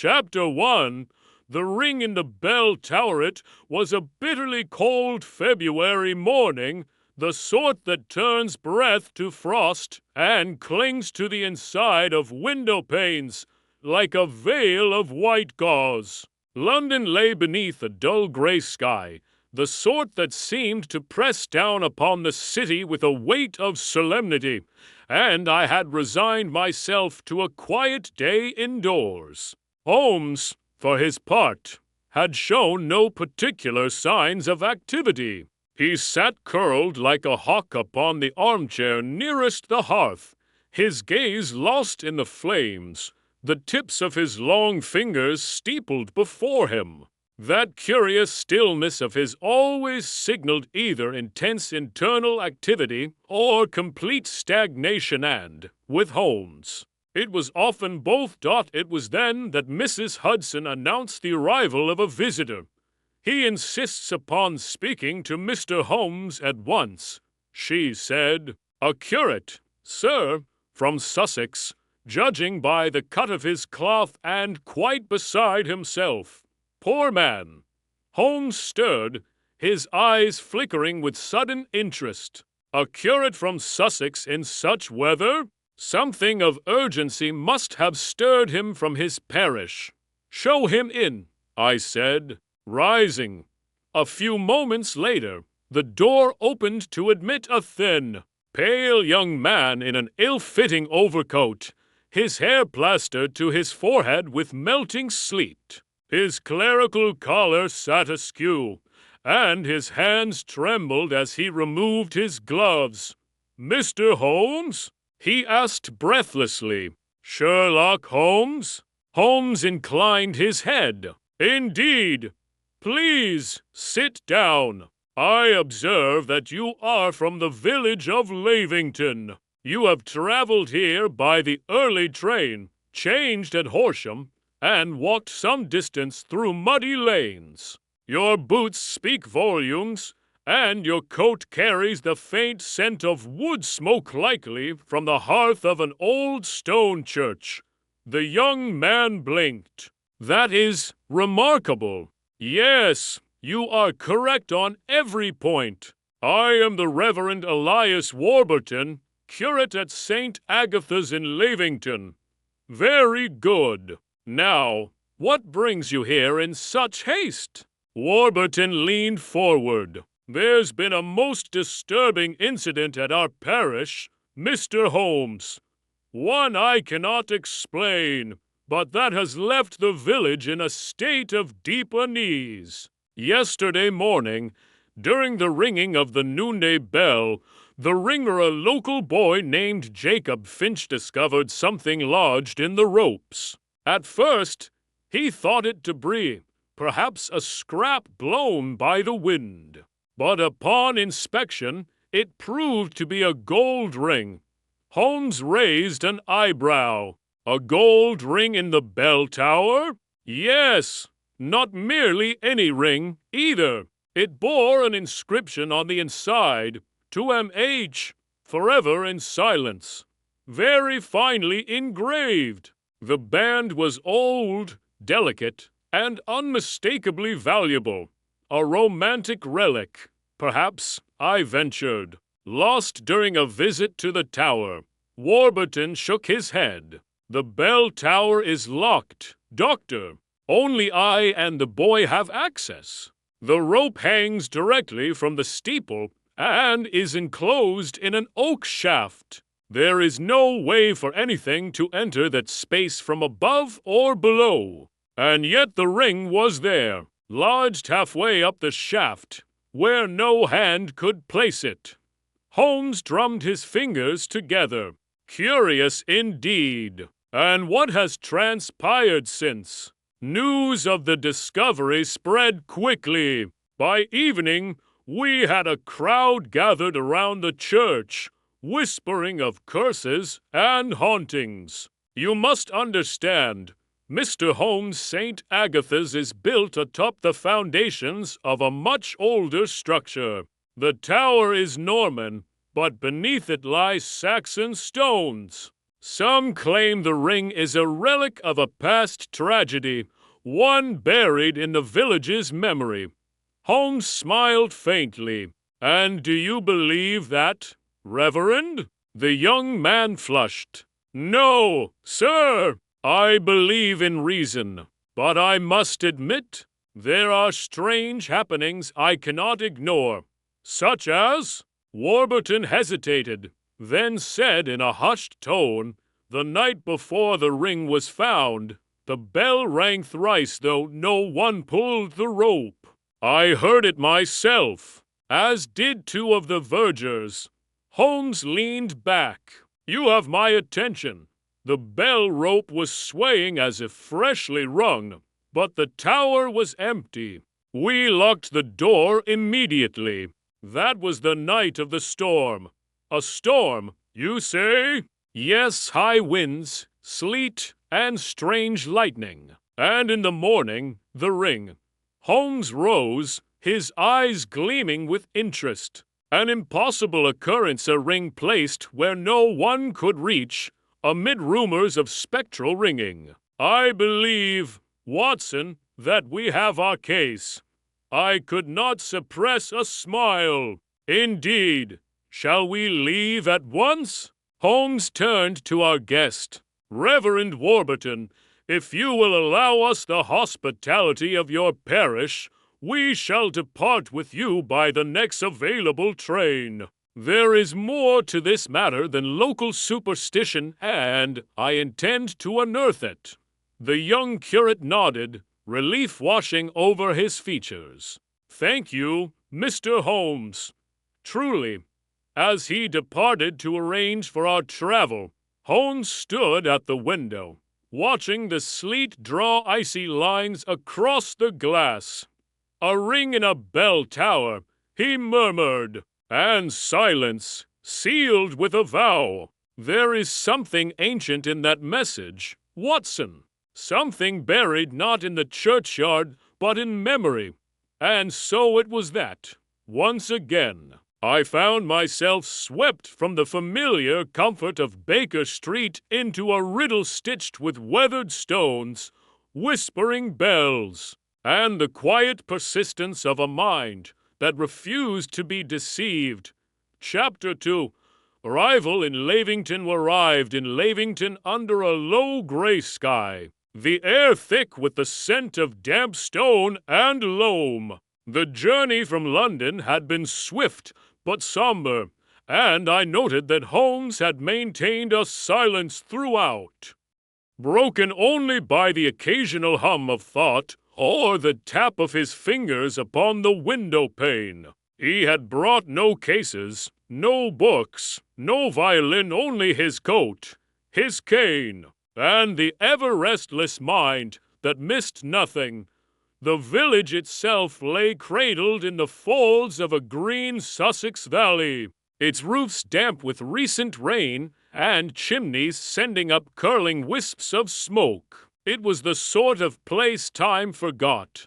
Chapter 1. The ring in the bell towerlet was a bitterly cold February morning, the sort that turns breath to frost and clings to the inside of window panes like a veil of white gauze. London lay beneath a dull gray sky, the sort that seemed to press down upon the city with a weight of solemnity, and I had resigned myself to a quiet day indoors. Holmes, for his part, had shown no particular signs of activity. He sat curled like a hawk upon the armchair nearest the hearth, his gaze lost in the flames, the tips of his long fingers steepled before him. That curious stillness of his always signaled either intense internal activity or complete stagnation, and, with Holmes, it was often both. It was then that Mrs. Hudson announced the arrival of a visitor. "He insists upon speaking to Mr. Holmes at once," she said. "A curate, sir, from Sussex, judging by the cut of his cloth, and quite beside himself. Poor man." Holmes stirred, his eyes flickering with sudden interest. A curate from Sussex in such weather? Something of urgency must have stirred him from his parish. "Show him in," I said, rising. A few moments later, the door opened to admit a thin, pale young man in an ill-fitting overcoat, his hair plastered to his forehead with melting sleet. His clerical collar sat askew, and his hands trembled as he removed his gloves. "Mr. Holmes?" he asked breathlessly. "Sherlock Holmes?" Holmes inclined his head. "Indeed. Please sit down. I observe that you are from the village of Lavington. You have traveled here by the early train, changed at Horsham, and walked some distance through muddy lanes. Your boots speak volumes, and your coat carries the faint scent of wood smoke, likely from the hearth of an old stone church." The young man blinked. "That is remarkable. Yes, you are correct on every point. I am the Reverend Elias Warburton, curate at St. Agatha's in Lavington." "Very good. Now, what brings you here in such haste?" Warburton leaned forward. "There's been a most disturbing incident at our parish, Mr. Holmes. One I cannot explain, but that has left the village in a state of deep unease. Yesterday morning, during the ringing of the noonday bell, the ringer, a local boy named Jacob Finch, discovered something lodged in the ropes. At first, he thought it debris, perhaps a scrap blown by the wind. But upon inspection, it proved to be a gold ring." Holmes raised an eyebrow. "A gold ring in the bell tower?" "Yes, not merely any ring, either. It bore an inscription on the inside, to M.H., forever in silence, very finely engraved. The band was old, delicate, and unmistakably valuable. A romantic relic, perhaps, I ventured. Lost during a visit to the tower." Warburton shook his head. "The bell tower is locked, Doctor. Only I and the boy have access. The rope hangs directly from the steeple and is enclosed in an oak shaft. There is no way for anything to enter that space from above or below. And yet the ring was there, lodged halfway up the shaft, where no hand could place it." Holmes drummed his fingers together. "Curious indeed. And what has transpired since?" "News of the discovery spread quickly. By evening, we had a crowd gathered around the church, whispering of curses and hauntings. You must understand, Mr. Holmes, St. Agatha's is built atop the foundations of a much older structure. The tower is Norman, but beneath it lie Saxon stones. Some claim the ring is a relic of a past tragedy, one buried in the village's memory. Holmes smiled faintly. And do you believe that, Reverend? The young man flushed. No, sir. I believe in reason, but I must admit there are strange happenings I cannot ignore, such as— Warburton hesitated, then said in a hushed tone, "The night before the ring was found, the bell rang thrice, though no one pulled the rope. I heard it myself, as did two of the vergers." Holmes leaned back. "You have my attention. The bell rope was swaying as if freshly rung, but the tower was empty. We locked the door immediately. That was the night of the storm." "A storm, you say?" "Yes, high winds, sleet, and strange lightning. And in the morning, the ring." Holmes rose, his eyes gleaming with interest. "An impossible occurrence, a ring placed where no one could reach, amid rumors of spectral ringing. I believe, Watson, that we have our case." I could not suppress a smile. "Indeed. Shall we leave at once?" Holmes turned to our guest. "Reverend Warburton, if you will allow us the hospitality of your parish, we shall depart with you by the next available train. There is more to this matter than local superstition, and I intend to unearth it." The young curate nodded, relief washing over his features. "Thank you, Mr. Holmes." Truly, as he departed to arrange for our travel, Holmes stood at the window, watching the sleet draw icy lines across the glass. "A ring in a bell tower," he murmured, "and silence, sealed with a vow. There is something ancient in that message, Watson. Something buried not in the churchyard, but in memory. And so it was that, once again, I found myself swept from the familiar comfort of Baker Street into a riddle stitched with weathered stones, whispering bells, and the quiet persistence of a mind that refused to be deceived. Chapter 2. Arrival in Lavington. Arrived in Lavington under a low gray sky, the air thick with the scent of damp stone and loam. The journey from London had been swift but somber, and I noted that Holmes had maintained a silence throughout, broken only by the occasional hum of thought or the tap of his fingers upon the window pane. He had brought no cases, no books, no violin, only his coat, his cane, and the ever-restless mind that missed nothing. The village itself lay cradled in the folds of a green Sussex valley, its roofs damp with recent rain and chimneys sending up curling wisps of smoke. It was the sort of place time forgot.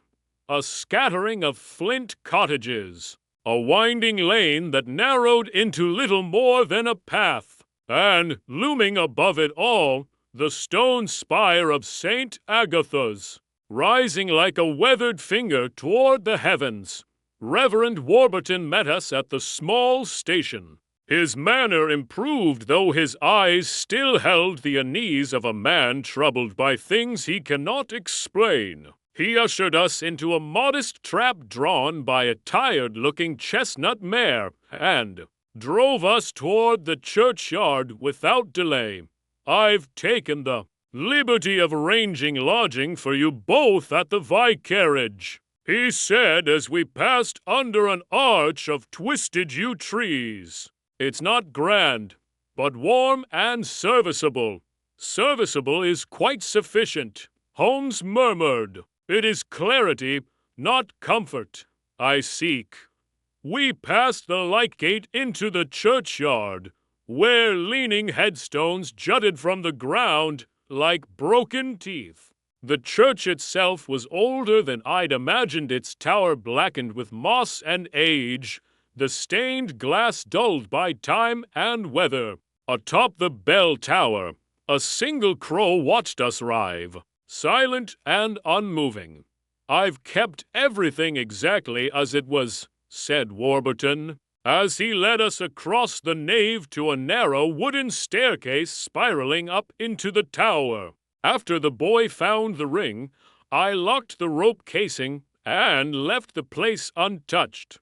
A scattering of flint cottages, a winding lane that narrowed into little more than a path, and, looming above it all, the stone spire of St. Agatha's, rising like a weathered finger toward the heavens. Reverend Warburton met us at the small station. His manner improved, though his eyes still held the unease of a man troubled by things he cannot explain. He ushered us into a modest trap drawn by a tired-looking chestnut mare, and drove us toward the churchyard without delay. "I've taken the liberty of arranging lodging for you both at the vicarage," he said as we passed under an arch of twisted yew trees. "It's not grand, but warm and serviceable." "Serviceable is quite sufficient," Holmes murmured. "It is clarity, not comfort, I seek." We passed the light gate into the churchyard, where leaning headstones jutted from the ground like broken teeth. The church itself was older than I'd imagined, its tower blackened with moss and age, the stained glass dulled by time and weather. Atop the bell tower, A single crow watched us arrive, silent and unmoving. "I've kept everything exactly as it was," said Warburton, as he led us across the nave to a narrow wooden staircase spiraling up into the tower. After the boy found the ring, I locked the rope casing and left the place untouched.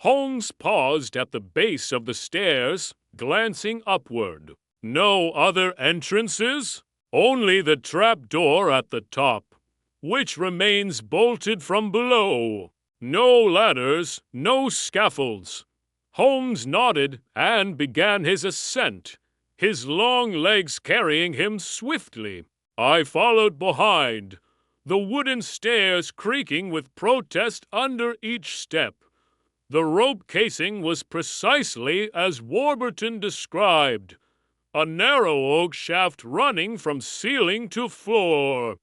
Holmes paused at the base of the stairs, glancing upward. No other entrances? Only the trap door at the top, which remains bolted from below. No ladders, no scaffolds. Holmes nodded and began his ascent, his long legs carrying him swiftly. I followed behind, the wooden stairs creaking with protest under each step. The rope casing was precisely as Warburton described, a narrow oak shaft running from ceiling to floor,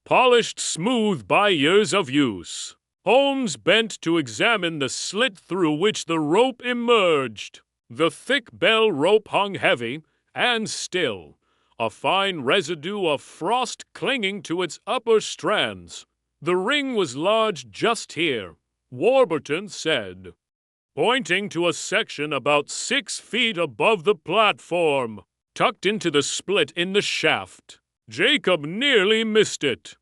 polished smooth by years of use. Holmes bent to examine the slit through which the rope emerged. The thick bell rope hung heavy and still, a fine residue of frost clinging to its upper strands. The ring was lodged just here, Warburton said, pointing to a section about 6 feet above the platform, tucked into the split in the shaft. Jacob nearly missed it.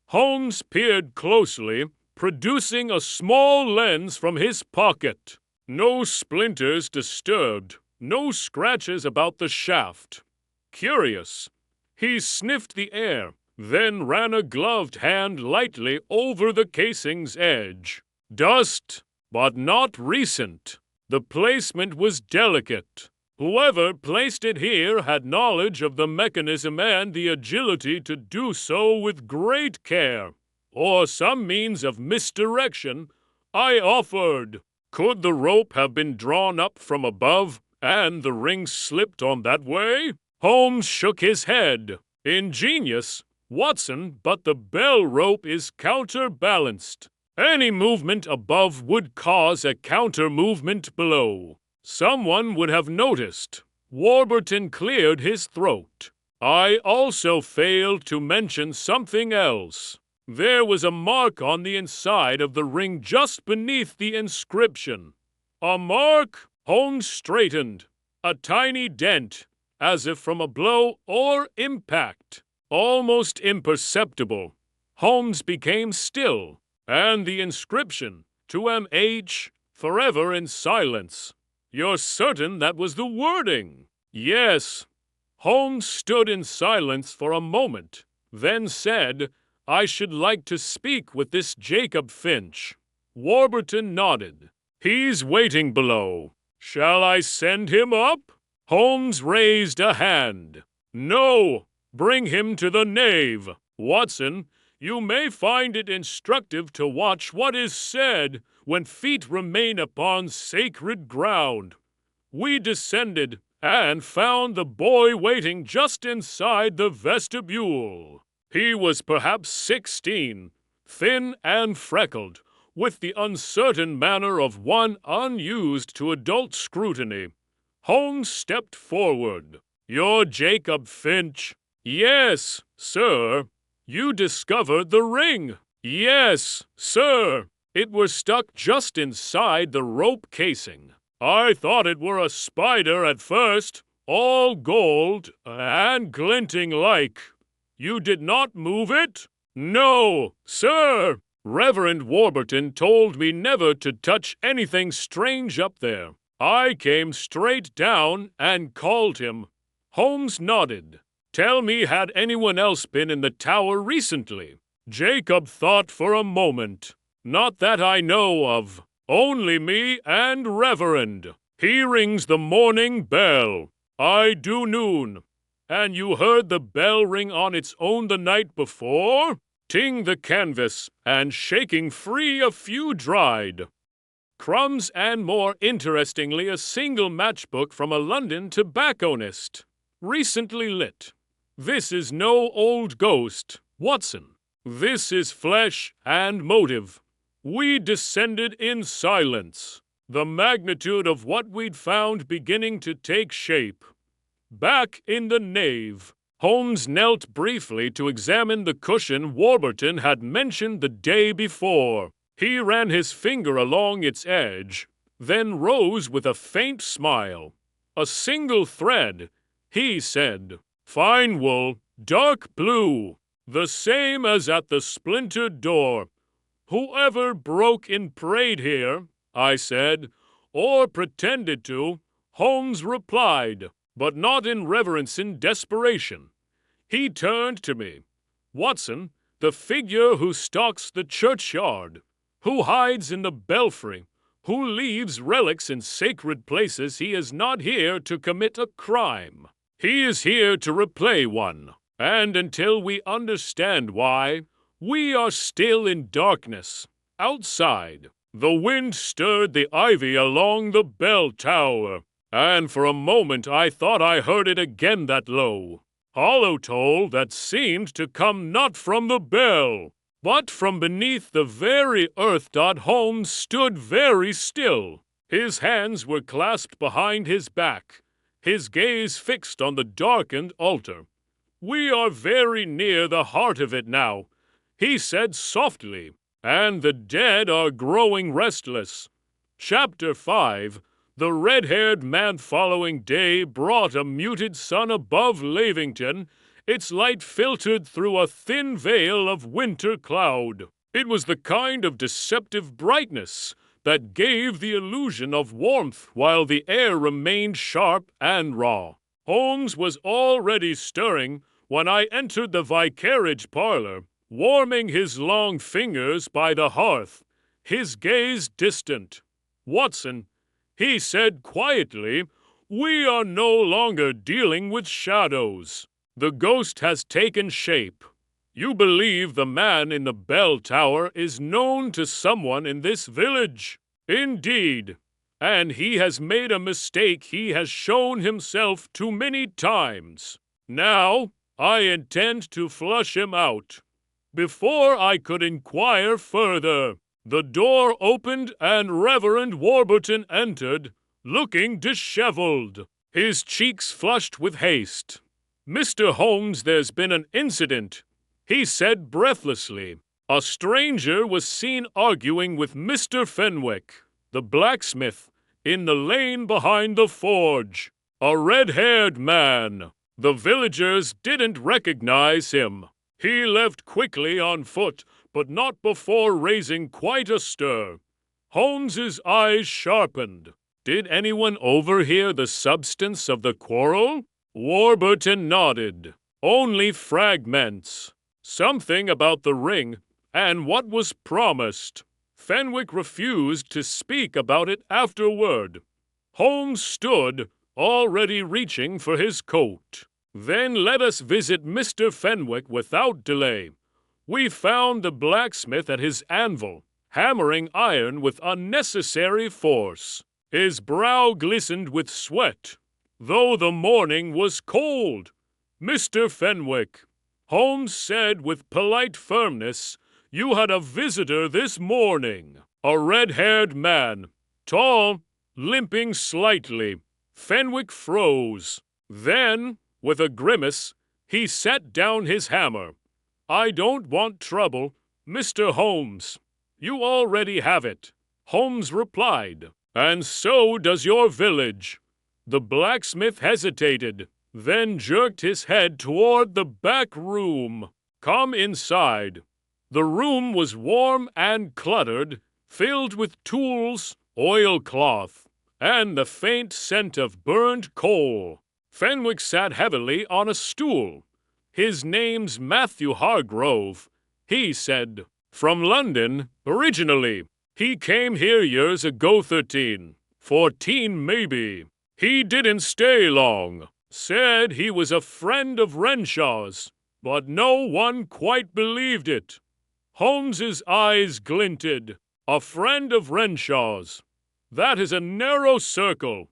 Holmes peered closely, producing a small lens from his pocket. No splinters disturbed, no scratches about the shaft. Curious. He sniffed the air, then ran a gloved hand lightly over the casing's edge. Dust, but not recent. The placement was delicate. Whoever placed it here had knowledge of the mechanism and the agility to do so with great care. Or some means of misdirection. I offered. Could the rope have been drawn up from above and the ring slipped on that way? Holmes shook his head. Ingenious, Watson, but the bell rope is counterbalanced. Any movement above would cause a counter-movement below. Someone would have noticed. Warburton cleared his throat. I also failed to mention something else. There was a mark on the inside of the ring just beneath the inscription. A mark? Holmes straightened. A tiny dent, as if from a blow or impact. Almost imperceptible. Holmes became still. And the inscription, to M.H., forever in silence. You're certain that was the wording? Yes. Holmes stood in silence for a moment, then said, I should like to speak with this Jacob Finch. Warburton nodded. He's waiting below. Shall I send him up? Holmes raised a hand. No, bring him to the nave. Watson, you may find it instructive to watch what is said when feet remain upon sacred ground. We descended and found the boy waiting just inside the vestibule. He was perhaps 16, thin and freckled, with the uncertain manner of one unused to adult scrutiny. Holmes stepped forward. You're Jacob Finch? Yes, sir. You discovered the ring. Yes, sir. It was stuck just inside the rope casing. I thought it were a spider at first, all gold and glinting like. You did not move it? No, sir. Reverend Warburton told me never to touch anything strange up there. I came straight down and called him. Holmes nodded. Tell me, had anyone else been in the tower recently? Jacob thought for a moment. Not that I know of. Only me and Reverend. He rings the morning bell. I do noon. And you heard the bell ring on its own the night before? Ting the canvas, and shaking free a few dried. Crumbs, and more interestingly, a single matchbook from a London tobacconist. Recently lit. This is no old ghost, Watson. This is flesh and motive. We descended in silence, the magnitude of what we'd found beginning to take shape. Back in the nave, Holmes knelt briefly to examine the cushion Warburton had mentioned the day before. He ran his finger along its edge, then rose with a faint smile. A single thread, he said. Fine wool, dark blue, the same as at the splintered door. Whoever broke and prayed here, I said, or pretended to, Holmes replied, but not in reverence and desperation. He turned to me. Watson, the figure who stalks the churchyard, who hides in the belfry, who leaves relics in sacred places, he is not here to commit a crime. He is here to replay one, and until we understand why, we are still in darkness. Outside, the wind stirred the ivy along the bell tower, and for a moment I thought I heard it again, that low, hollow toll that seemed to come not from the bell, but from beneath the very earth. Holmes stood very still. His hands were clasped behind his back, his gaze fixed on the darkened altar. We are very near the heart of it now, he said softly, and the dead are growing restless. Chapter 5. The red-haired man. Following day brought a muted sun above Lavington. Its light filtered through a thin veil of winter cloud. It was the kind of deceptive brightness that gave the illusion of warmth while the air remained sharp and raw. Holmes was already stirring when I entered the vicarage parlor, warming his long fingers by the hearth, his gaze distant. Watson, he said quietly, we are no longer dealing with shadows. The ghost has taken shape. You believe the man in the bell tower is known to someone in this village. Indeed. And he has made a mistake he has shown himself too many times. Now, I intend to flush him out. Before I could inquire further, the door opened and Reverend Warburton entered, looking disheveled, his cheeks flushed with haste. Mr. Holmes, there's been an incident, he said breathlessly. A stranger was seen arguing with Mr. Fenwick, the blacksmith, in the lane behind the forge. A red-haired man. The villagers didn't recognize him. He left quickly on foot, but not before raising quite a stir. Holmes's eyes sharpened. Did anyone overhear the substance of the quarrel? Warburton nodded. Only fragments. Something about the ring and what was promised. Fenwick refused to speak about it afterward. Holmes stood, already reaching for his coat. Then let us visit Mr. Fenwick without delay. We found the blacksmith at his anvil, hammering iron with unnecessary force. His brow glistened with sweat, though the morning was cold. Mr. Fenwick, Holmes said with polite firmness, you had a visitor this morning. A red-haired man, tall, limping slightly. Fenwick froze. Then, with a grimace, he set down his hammer. I don't want trouble, Mr. Holmes. You already have it. Holmes replied. And so does your village. The blacksmith hesitated, then jerked his head toward the back room. Come inside. The room was warm and cluttered, filled with tools, oilcloth, and the faint scent of burned coal. Fenwick sat heavily on a stool. His name's Matthew Hargrove, he said. From London, originally. He came here years ago, 14 maybe. He didn't stay long. Said he was a friend of Renshaw's, but no one quite believed it. Holmes's eyes glinted. A friend of Renshaw's. That is a narrow circle.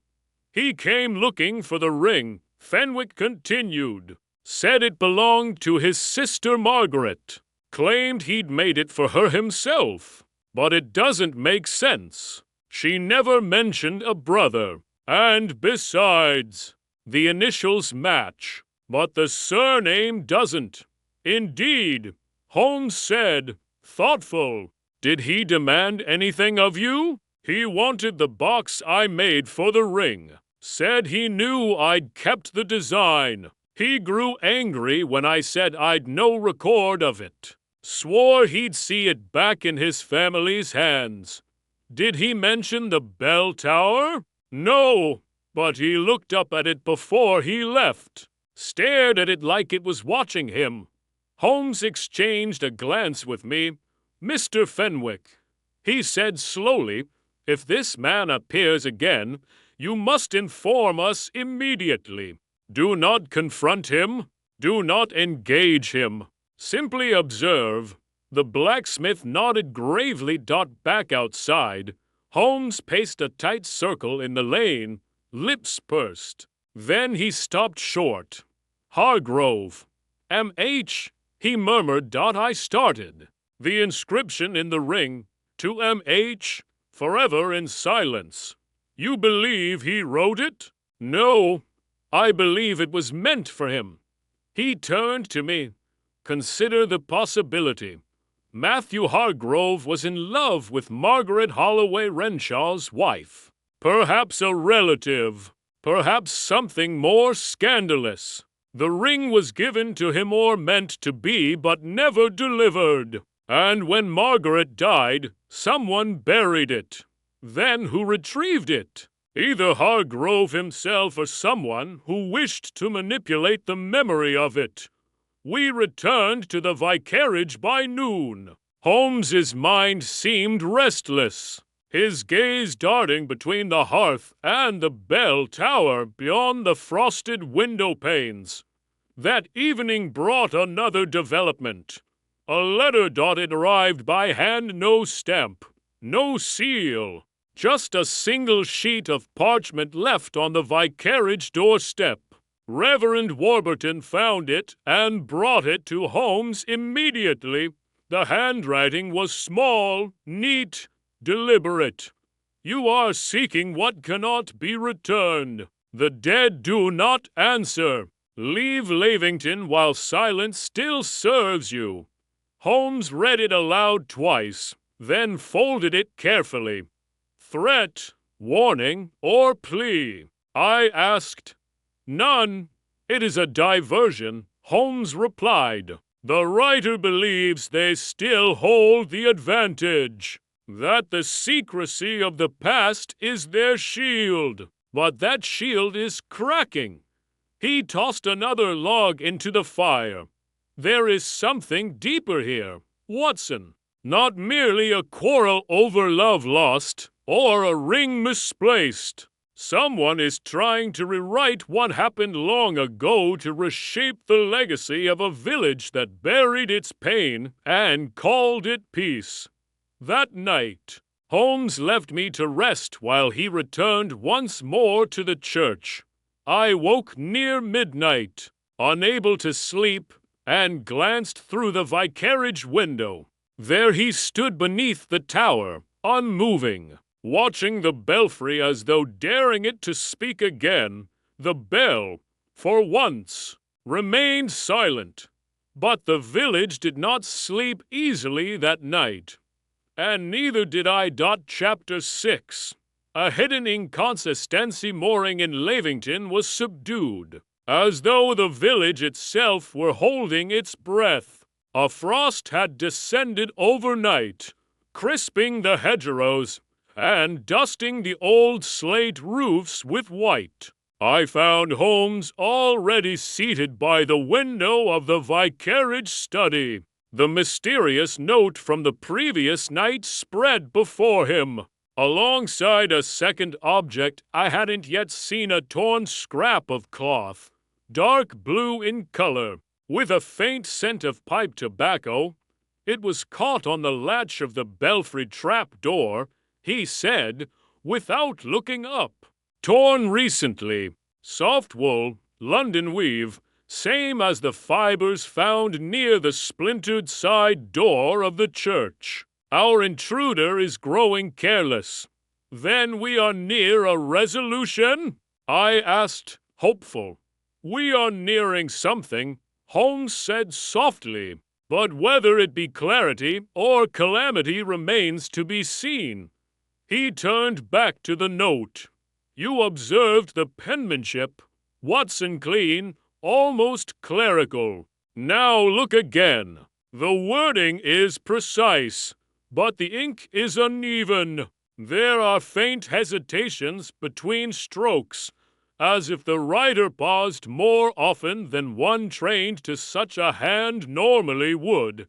He came looking for the ring, Fenwick continued. Said it belonged to his sister Margaret. Claimed he'd made it for her himself. But it doesn't make sense. She never mentioned a brother. And besides, the initials match. but the surname doesn't. Indeed, Holmes said, thoughtful. Did he demand anything of you? He wanted the box I made for the ring. Said he knew I'd kept the design. He grew angry when I said I'd no record of it. Swore he'd see it back in his family's hands. Did he mention the bell tower? No, but he looked up at it before he left. Stared at it like it was watching him. Holmes exchanged a glance with me. Mr. Fenwick, he said slowly, if this man appears again, you must inform us immediately. Do not confront him. Do not engage him. Simply observe. The blacksmith nodded gravely. Back outside. Holmes paced a tight circle in the lane, lips pursed. Then he stopped short. Hargrove. M.H., he murmured. I started. The inscription in the ring, to M.H., forever in silence. You believe he wrote it? No, I believe it was meant for him. He turned to me. Consider the possibility. Matthew Hargrove was in love with Margaret Holloway Renshaw's wife. Perhaps a relative. Perhaps something more scandalous. The ring was given to him or meant to be, but never delivered. And when Margaret died, someone buried it. Then who retrieved it? Either Hargrove himself or someone who wished to manipulate the memory of it. We returned to the vicarage by noon. Holmes's mind seemed restless, his gaze darting between the hearth and the bell tower beyond the frosted window panes. That evening brought another development. A letter arrived by hand, no stamp, no seal, just a single sheet of parchment left on the vicarage doorstep. Reverend Warburton found it and brought it to Holmes immediately. The handwriting was small, neat, deliberate. You are seeking what cannot be returned. The dead do not answer. Leave Lavington while silence still serves you. Holmes read it aloud twice, then folded it carefully. Threat, warning, or plea? I asked. None. It is a diversion, Holmes replied. The writer believes they still hold the advantage, that the secrecy of the past is their shield, but that shield is cracking. He tossed another log into the fire. There is something deeper here, Watson. Not merely a quarrel over love lost, or a ring misplaced. Someone is trying to rewrite what happened long ago to reshape the legacy of a village that buried its pain and called it peace. That night, Holmes left me to rest while he returned once more to the church. I woke near midnight, unable to sleep, and glanced through the vicarage window. There he stood beneath the tower, unmoving, watching the belfry as though daring it to speak again. The bell, for once, remained silent. But the village did not sleep easily that night. And neither did I. Chapter 6. A hidden inconsistency mooring in Lavington was subdued, as though the village itself were holding its breath. A frost had descended overnight, crisping the hedgerows and dusting the old slate roofs with white. I found Holmes already seated by the window of the vicarage study. The mysterious note from the previous night spread before him. Alongside a second object, I hadn't yet seen a torn scrap of cloth, dark blue in color, with a faint scent of pipe tobacco. It was caught on the latch of the belfry trap door, he said, without looking up. Torn recently, soft wool, London weave, same as the fibers found near the splintered side door of the church. Our intruder is growing careless. Then we are near a resolution? I asked, hopeful. "We are nearing something," Holmes said softly, "but whether it be clarity or calamity remains to be seen." He turned back to the note. "You observed the penmanship. Watson clean, almost clerical. Now look again. The wording is precise, but the ink is uneven. There are faint hesitations between strokes, as if the writer paused more often than one trained to such a hand normally would.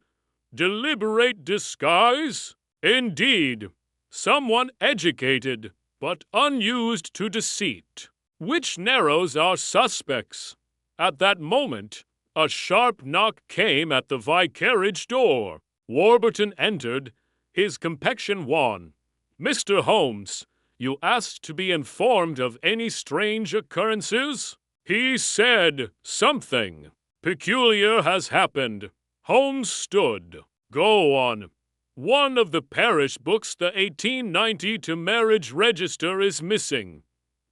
Deliberate disguise? Indeed, someone educated, but unused to deceit, which narrows our suspects. At that moment, a sharp knock came at the vicarage door. Warburton entered, his complexion wan. "Mr. Holmes, you asked to be informed of any strange occurrences?" He said something peculiar has happened. Holmes stood. "Go on." "One of the parish books, the 1890 to marriage register, is missing."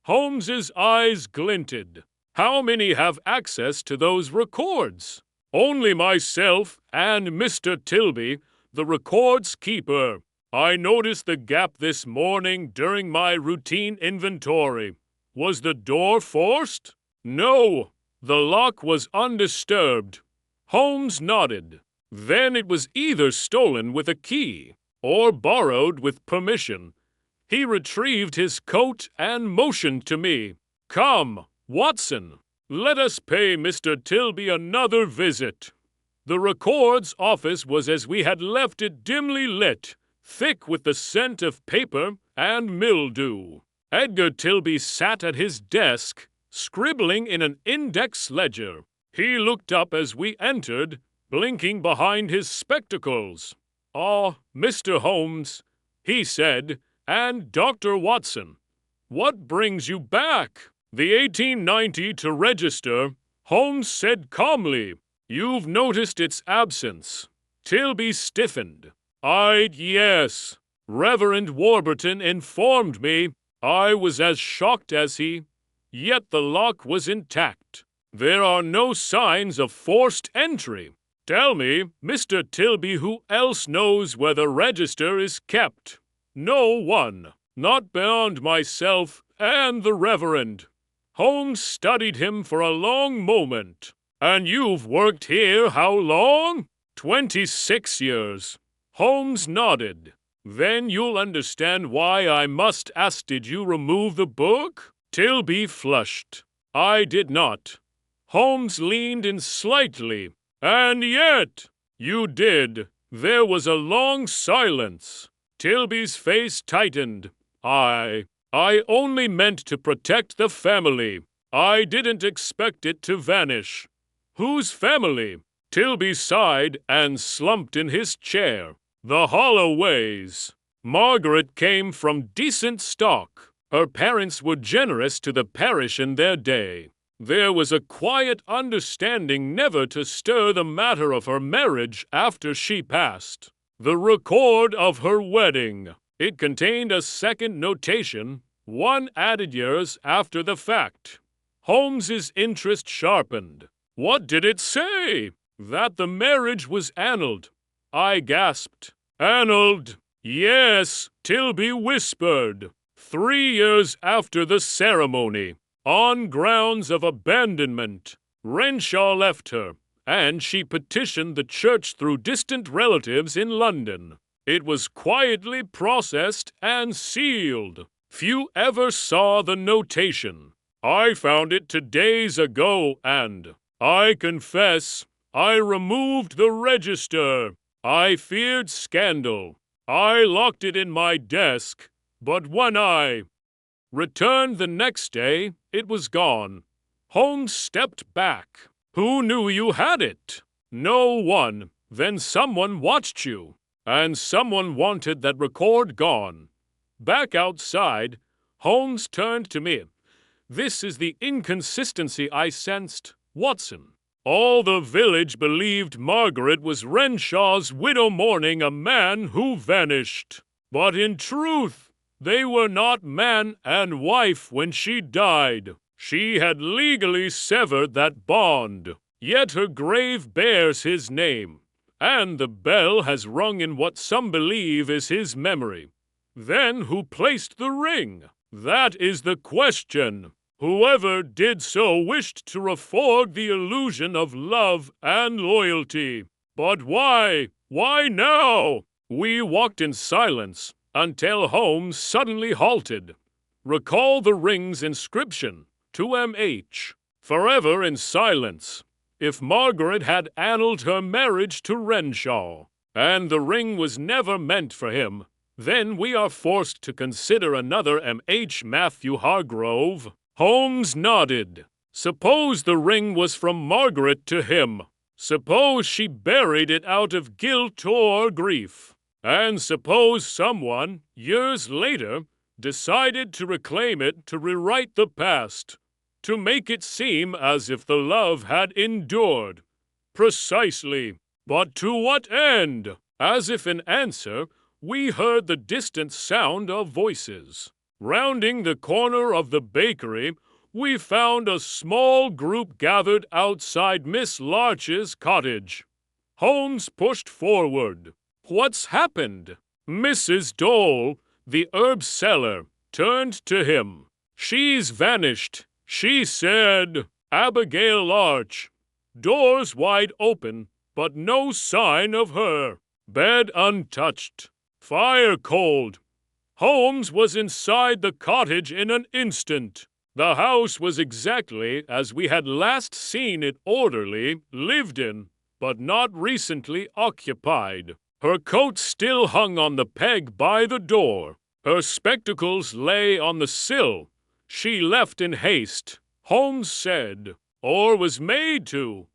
Holmes's eyes glinted. "How many have access to those records?" "Only myself and Mr. Tilby, the records keeper. I noticed the gap this morning during my routine inventory. Was the door forced?" "No, the lock was undisturbed." Holmes nodded. "Then it was either stolen with a key or borrowed with permission." He retrieved his coat and motioned to me. "Come, Watson, let us pay Mr. Tilby another visit." The records office was as we had left it, dimly lit, thick with the scent of paper and mildew. Edgar Tilby sat at his desk, scribbling in an index ledger. He looked up as we entered, blinking behind his spectacles. "Ah, Mr. Holmes," he said, "and Dr. Watson, what brings you back?" "The 1890 to register," Holmes said calmly. "You've noticed its absence." Tilby stiffened. Yes. Reverend Warburton informed me. I was as shocked as he. Yet the lock was intact. There are no signs of forced entry. Tell me, Mr. Tilby, who else knows where the register is kept?" "No one. Not beyond myself and the Reverend." Holmes studied him for a long moment. "And you've worked here how long?" 26 years. Holmes nodded. "Then you'll understand why I must ask, did you remove the book?" Tilby flushed. "I did not." Holmes leaned in slightly. "And yet, you did." There was a long silence. Tilby's face tightened. I only meant to protect the family. I didn't expect it to vanish." "Whose family?" Tilby sighed and slumped in his chair. "The Holloways. Margaret came from decent stock. Her parents were generous to the parish in their day. There was a quiet understanding never to stir the matter of her marriage after she passed. The record of her wedding. It contained a second notation, one added years after the fact." Holmes's interest sharpened. "What did it say?" "That the marriage was annulled." I gasped. "Annulled?" "Yes," Tilby whispered. 3 years after the ceremony, on grounds of abandonment, Renshaw left her, and she petitioned the church through distant relatives in London. It was quietly processed and sealed. Few ever saw the notation. I found it 2 days ago, and I confess, I removed the register. I feared scandal. I locked it in my desk, but when I returned the next day, it was gone. Holmes stepped back. "Who knew you had it?" "No one. Then someone watched you, and someone wanted that record gone." Back outside, Holmes turned to me. "This is the inconsistency I sensed, Watson. All the village believed Margaret was Renshaw's widow mourning a man who vanished. But in truth, they were not man and wife when she died. She had legally severed that bond, yet her grave bears his name, and the bell has rung in what some believe is his memory. Then who placed the ring? That is the question. Whoever did so wished to afford the illusion of love and loyalty. But why? Why now? We walked in silence until Holmes suddenly halted. Recall the ring's inscription, to M.H. Forever in silence. If Margaret had annulled her marriage to Renshaw, and the ring was never meant for him, then we are forced to consider another M.H. Matthew Hargrove. Holmes nodded. Suppose the ring was from Margaret to him. Suppose she buried it out of guilt or grief. And suppose someone, years later, decided to reclaim it to rewrite the past, to make it seem as if the love had endured. Precisely. But to what end? As if in answer, we heard the distant sound of voices. Rounding the corner of the bakery, we found a small group gathered outside Miss Larch's cottage. Holmes pushed forward. What's happened? Mrs. Dole, the herb seller, turned to him. She's vanished, she said. Abigail Larch. Doors wide open, but no sign of her. Bed untouched. Fire cold. Holmes was inside the cottage in an instant. The house was exactly as we had last seen it, orderly, lived in, but not recently occupied. Her coat still hung on the peg by the door. Her spectacles lay on the sill. She left in haste, Holmes said, or was made to.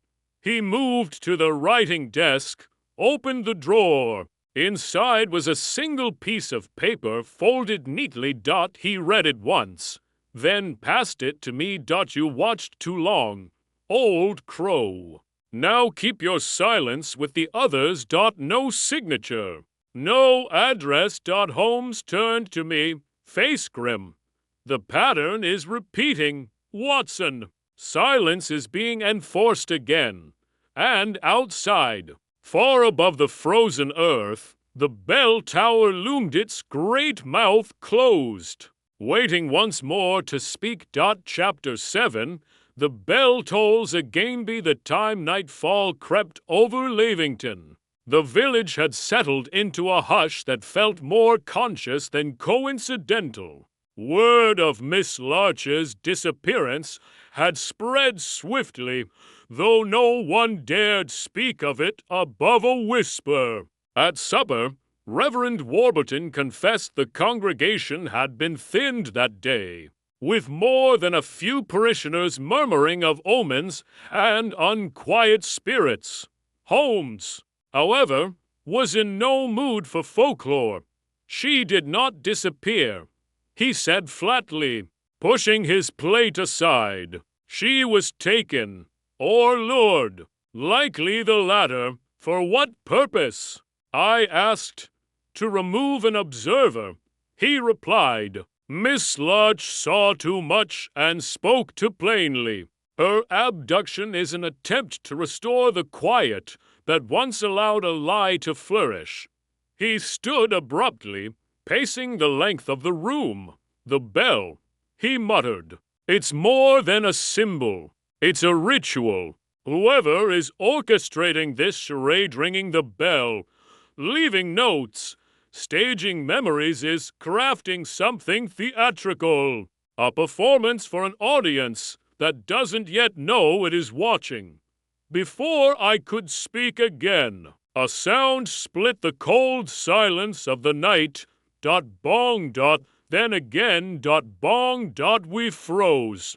He moved to the writing desk, opened the drawer. Inside was a single piece of paper folded neatly. He read it once, then passed it to me. You watched too long. Old crow. Now keep your silence with the others. No signature. No address. Holmes turned to me, face grim. The pattern is repeating. Watson. Silence is being enforced again. And outside, far above the frozen earth, the bell tower loomed, its great mouth closed. Waiting once more to speak. Chapter 7. The bell tolls again. Be the time nightfall crept over Lavington. The village had settled into a hush that felt more conscious than coincidental. Word of Miss Larch's disappearance had spread swiftly, though no one dared speak of it above a whisper. At supper, Reverend Warburton confessed the congregation had been thinned that day, with more than a few parishioners murmuring of omens and unquiet spirits. Holmes, however, was in no mood for folklore. She did not disappear, he said flatly, pushing his plate aside. She was taken, or lured, likely the latter. For what purpose? I asked. To remove an observer. He replied. Miss Larch saw too much and spoke too plainly. Her abduction is an attempt to restore the quiet that once allowed a lie to flourish. He stood abruptly, pacing the length of the room. The bell. He muttered. It's more than a symbol. It's a ritual. Whoever is orchestrating this charade, ringing the bell, leaving notes, staging memories, is crafting something theatrical. A performance for an audience that doesn't yet know it is watching. Before I could speak again, a sound split the cold silence of the night. Bong. Then again. Bong. We froze.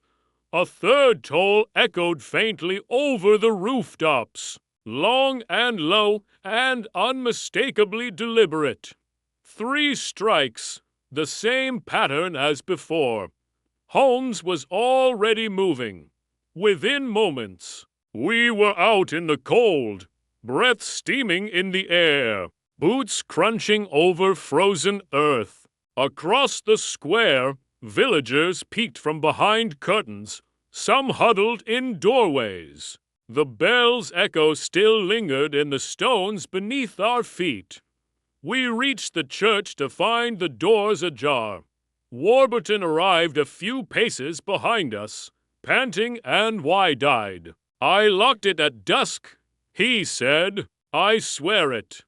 A third toll echoed faintly over the rooftops, long and low and unmistakably deliberate. 3 strikes, the same pattern as before. Holmes was already moving. Within moments, we were out in the cold, breath steaming in the air, boots crunching over frozen earth. Across the square, Villagers peeked from behind curtains, some huddled in doorways. The bell's echo still lingered in the stones beneath our feet. We reached the church to find the doors ajar. Warburton arrived a few paces behind us, panting and wide-eyed. "I locked it at dusk," he said. "I swear it."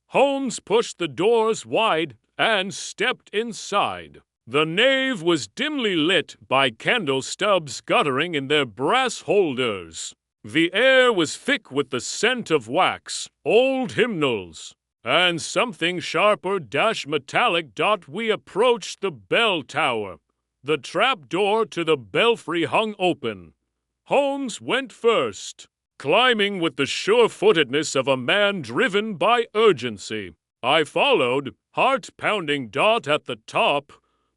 Holmes pushed the doors wide and stepped inside. The nave was dimly lit by candle stubs guttering in their brass holders. The air was thick with the scent of wax, old hymnals, and something sharper-metallic. We approached the bell tower. The trap door to the belfry hung open. Holmes went first, climbing with the sure-footedness of a man driven by urgency. I followed, heart-pounding. At the top,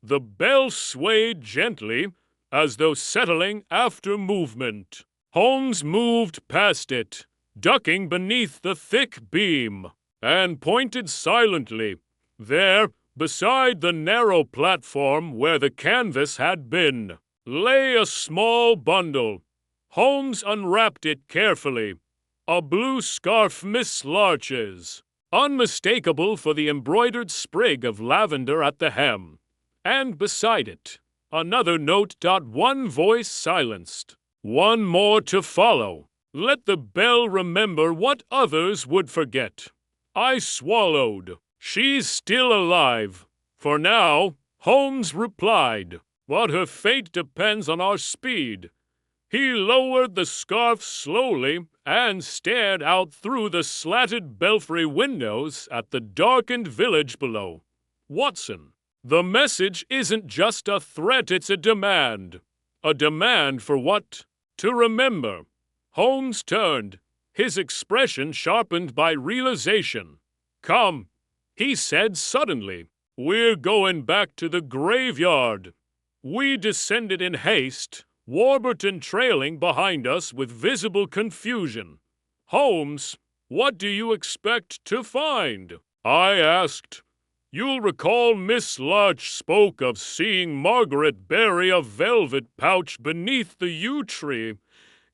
the bell swayed gently, as though settling after movement. Holmes moved past it, ducking beneath the thick beam, and pointed silently. There, beside the narrow platform where the canvas had been, lay a small bundle. Holmes unwrapped it carefully. A blue scarf, Miss Larch's, unmistakable for the embroidered sprig of lavender at the hem. And beside it, another note. One voice silenced. One more to follow. Let the bell remember what others would forget. I swallowed. She's still alive. For now, Holmes replied. But her fate depends on our speed. He lowered the scarf slowly and stared out through the slatted belfry windows at the darkened village below. "Watson, the message isn't just a threat, it's a demand. A demand for what? To remember." Holmes turned, his expression sharpened by realization. "Come," he said suddenly. "We're going back to the graveyard." We descended in haste, Warburton trailing behind us with visible confusion. "Holmes, what do you expect to find?" I asked. "You'll recall Miss Larch spoke of seeing Margaret bury a velvet pouch beneath the yew tree,"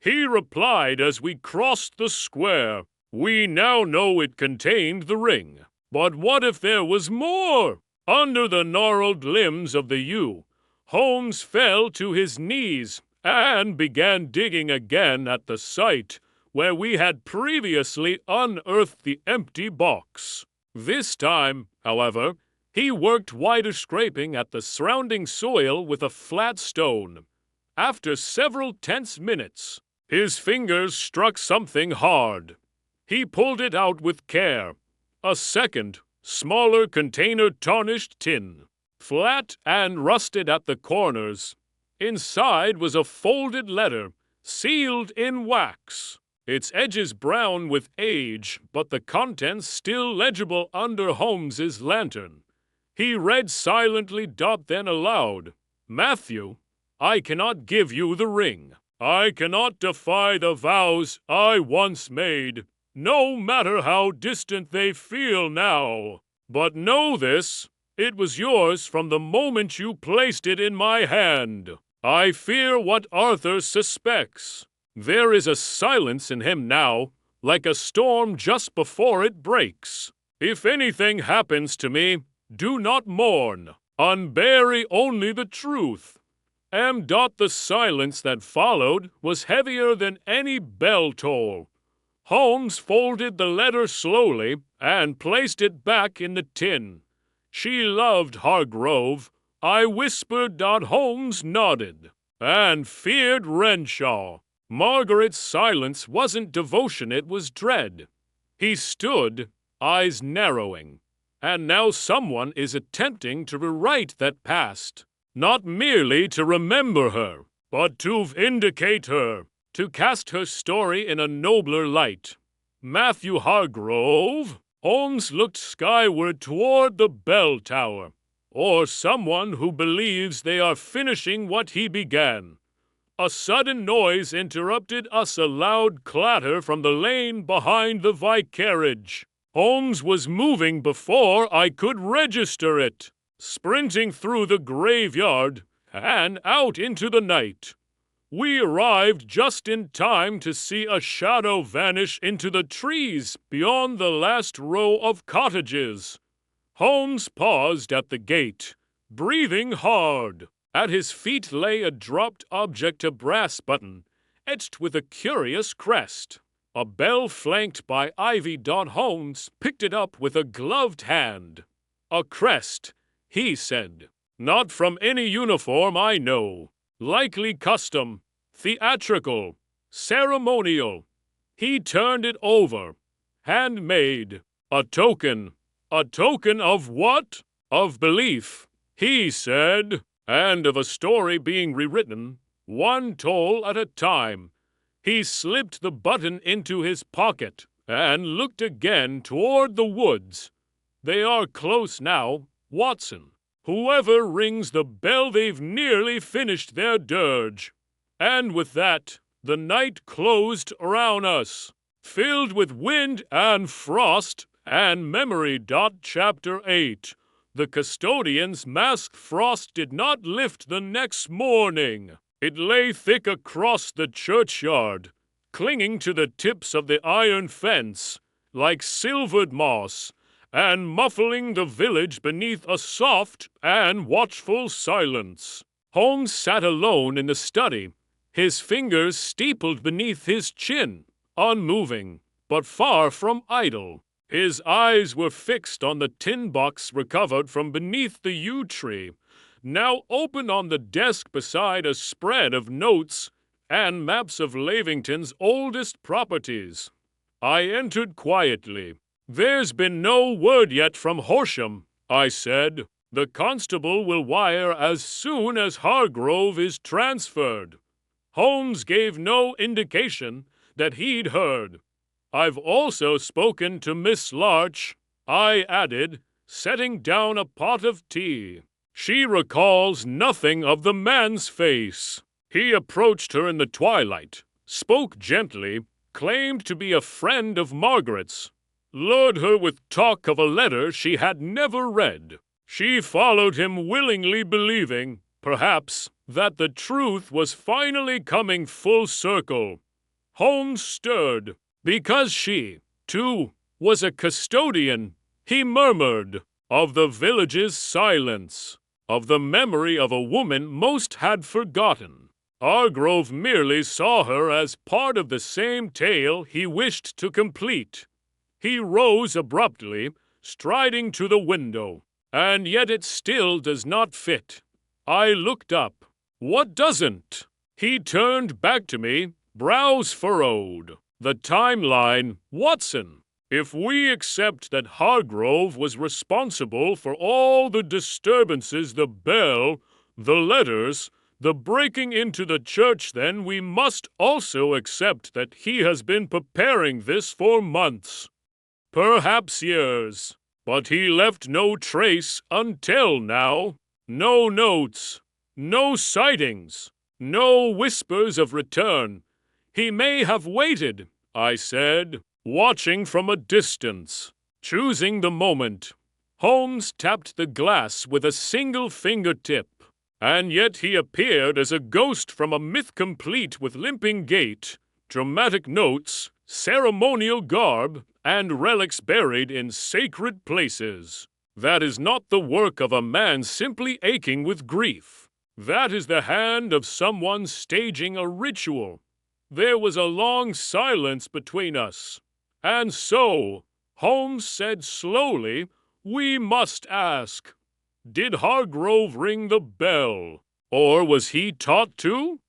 he replied as we crossed the square. "We now know it contained the ring. But what if there was more?" Under the gnarled limbs of the yew, Holmes fell to his knees and began digging again at the site where we had previously unearthed the empty box. This time, however, he worked wider, scraping at the surrounding soil with a flat stone. After several tense minutes, his fingers struck something hard. He pulled it out with care. A second, smaller container, tarnished tin, flat and rusted at the corners. Inside was a folded letter, sealed in wax, its edges brown with age, but the contents still legible under Holmes's lantern. He read silently, then aloud. "Matthew, I cannot give you the ring. I cannot defy the vows I once made, no matter how distant they feel now. But know this, it was yours from the moment you placed it in my hand. I fear what Arthur suspects. There is a silence in him now, like a storm just before it breaks. If anything happens to me, do not mourn. Unbury only the truth." The silence that followed was heavier than any bell toll. Holmes folded the letter slowly and placed it back in the tin. "She loved Hargrove," I whispered. Holmes nodded. "And feared Renshaw." Margaret's silence wasn't devotion, it was dread. He stood, eyes narrowing. And now someone is attempting to rewrite that past. Not merely to remember her, but to vindicate her, to cast her story in a nobler light. Matthew Hargrove? Holmes looked skyward toward the bell tower. Or someone who believes they are finishing what he began. A sudden noise interrupted us, a loud clatter from the lane behind the vicarage. Holmes was moving before I could register it. Sprinting through the graveyard, and out into the night. We arrived just in time to see a shadow vanish into the trees beyond the last row of cottages. Holmes paused at the gate, breathing hard. At his feet lay a dropped object, a brass button, etched with a curious crest. A bell flanked by ivy. Holmes picked it up with a gloved hand. A crest, he said. Not from any uniform I know. Likely custom, theatrical, ceremonial. He turned it over. Handmade. A token. A token of what? Of belief, he said, and of a story being rewritten, one toll at a time. He slipped the button into his pocket and looked again toward the woods. They are close now, Watson. Whoever rings the bell, they've nearly finished their dirge. And with that, the night closed around us, filled with wind and frost and memory. Chapter 8. The custodian's masked frost did not lift the next morning. It lay thick across the churchyard, clinging to the tips of the iron fence, like silvered moss, and muffling the village beneath a soft and watchful silence. Holmes sat alone in the study, his fingers steepled beneath his chin, unmoving, but far from idle. His eyes were fixed on the tin box recovered from beneath the yew tree, now open on the desk beside a spread of notes and maps of Lavington's oldest properties. I entered quietly. "There's been no word yet from Horsham," I said. "The constable will wire as soon as Hargrove is transferred." Holmes gave no indication that he'd heard. "I've also spoken to Miss Larch," I added, setting down a pot of tea. "She recalls nothing of the man's face. He approached her in the twilight, spoke gently, claimed to be a friend of Margaret's, lured her with talk of a letter she had never read. She followed him willingly, believing, perhaps, that the truth was finally coming full circle." Holmes stirred. "Because she, too, was a custodian," he murmured, "of the village's silence, of the memory of a woman most had forgotten. Hargrove merely saw her as part of the same tale he wished to complete." He rose abruptly, striding to the window. "And yet it still does not fit." I looked up. "What doesn't?" He turned back to me, brows furrowed. "The timeline, Watson. If we accept that Hargrove was responsible for all the disturbances, the bell, the letters, the breaking into the church, then we must also accept that he has been preparing this for months, perhaps years. But he left no trace until now. No notes, no sightings, no whispers of return. He may have waited," I said, "watching from a distance, choosing the moment." Holmes tapped the glass with a single fingertip. "And yet he appeared as a ghost from a myth, complete with limping gait, dramatic notes, ceremonial garb, and relics buried in sacred places. That is not the work of a man simply aching with grief. That is the hand of someone staging a ritual." There was a long silence between us. "And so," Holmes said slowly, "we must ask, did Hargrove ring the bell? Or was he taught to?"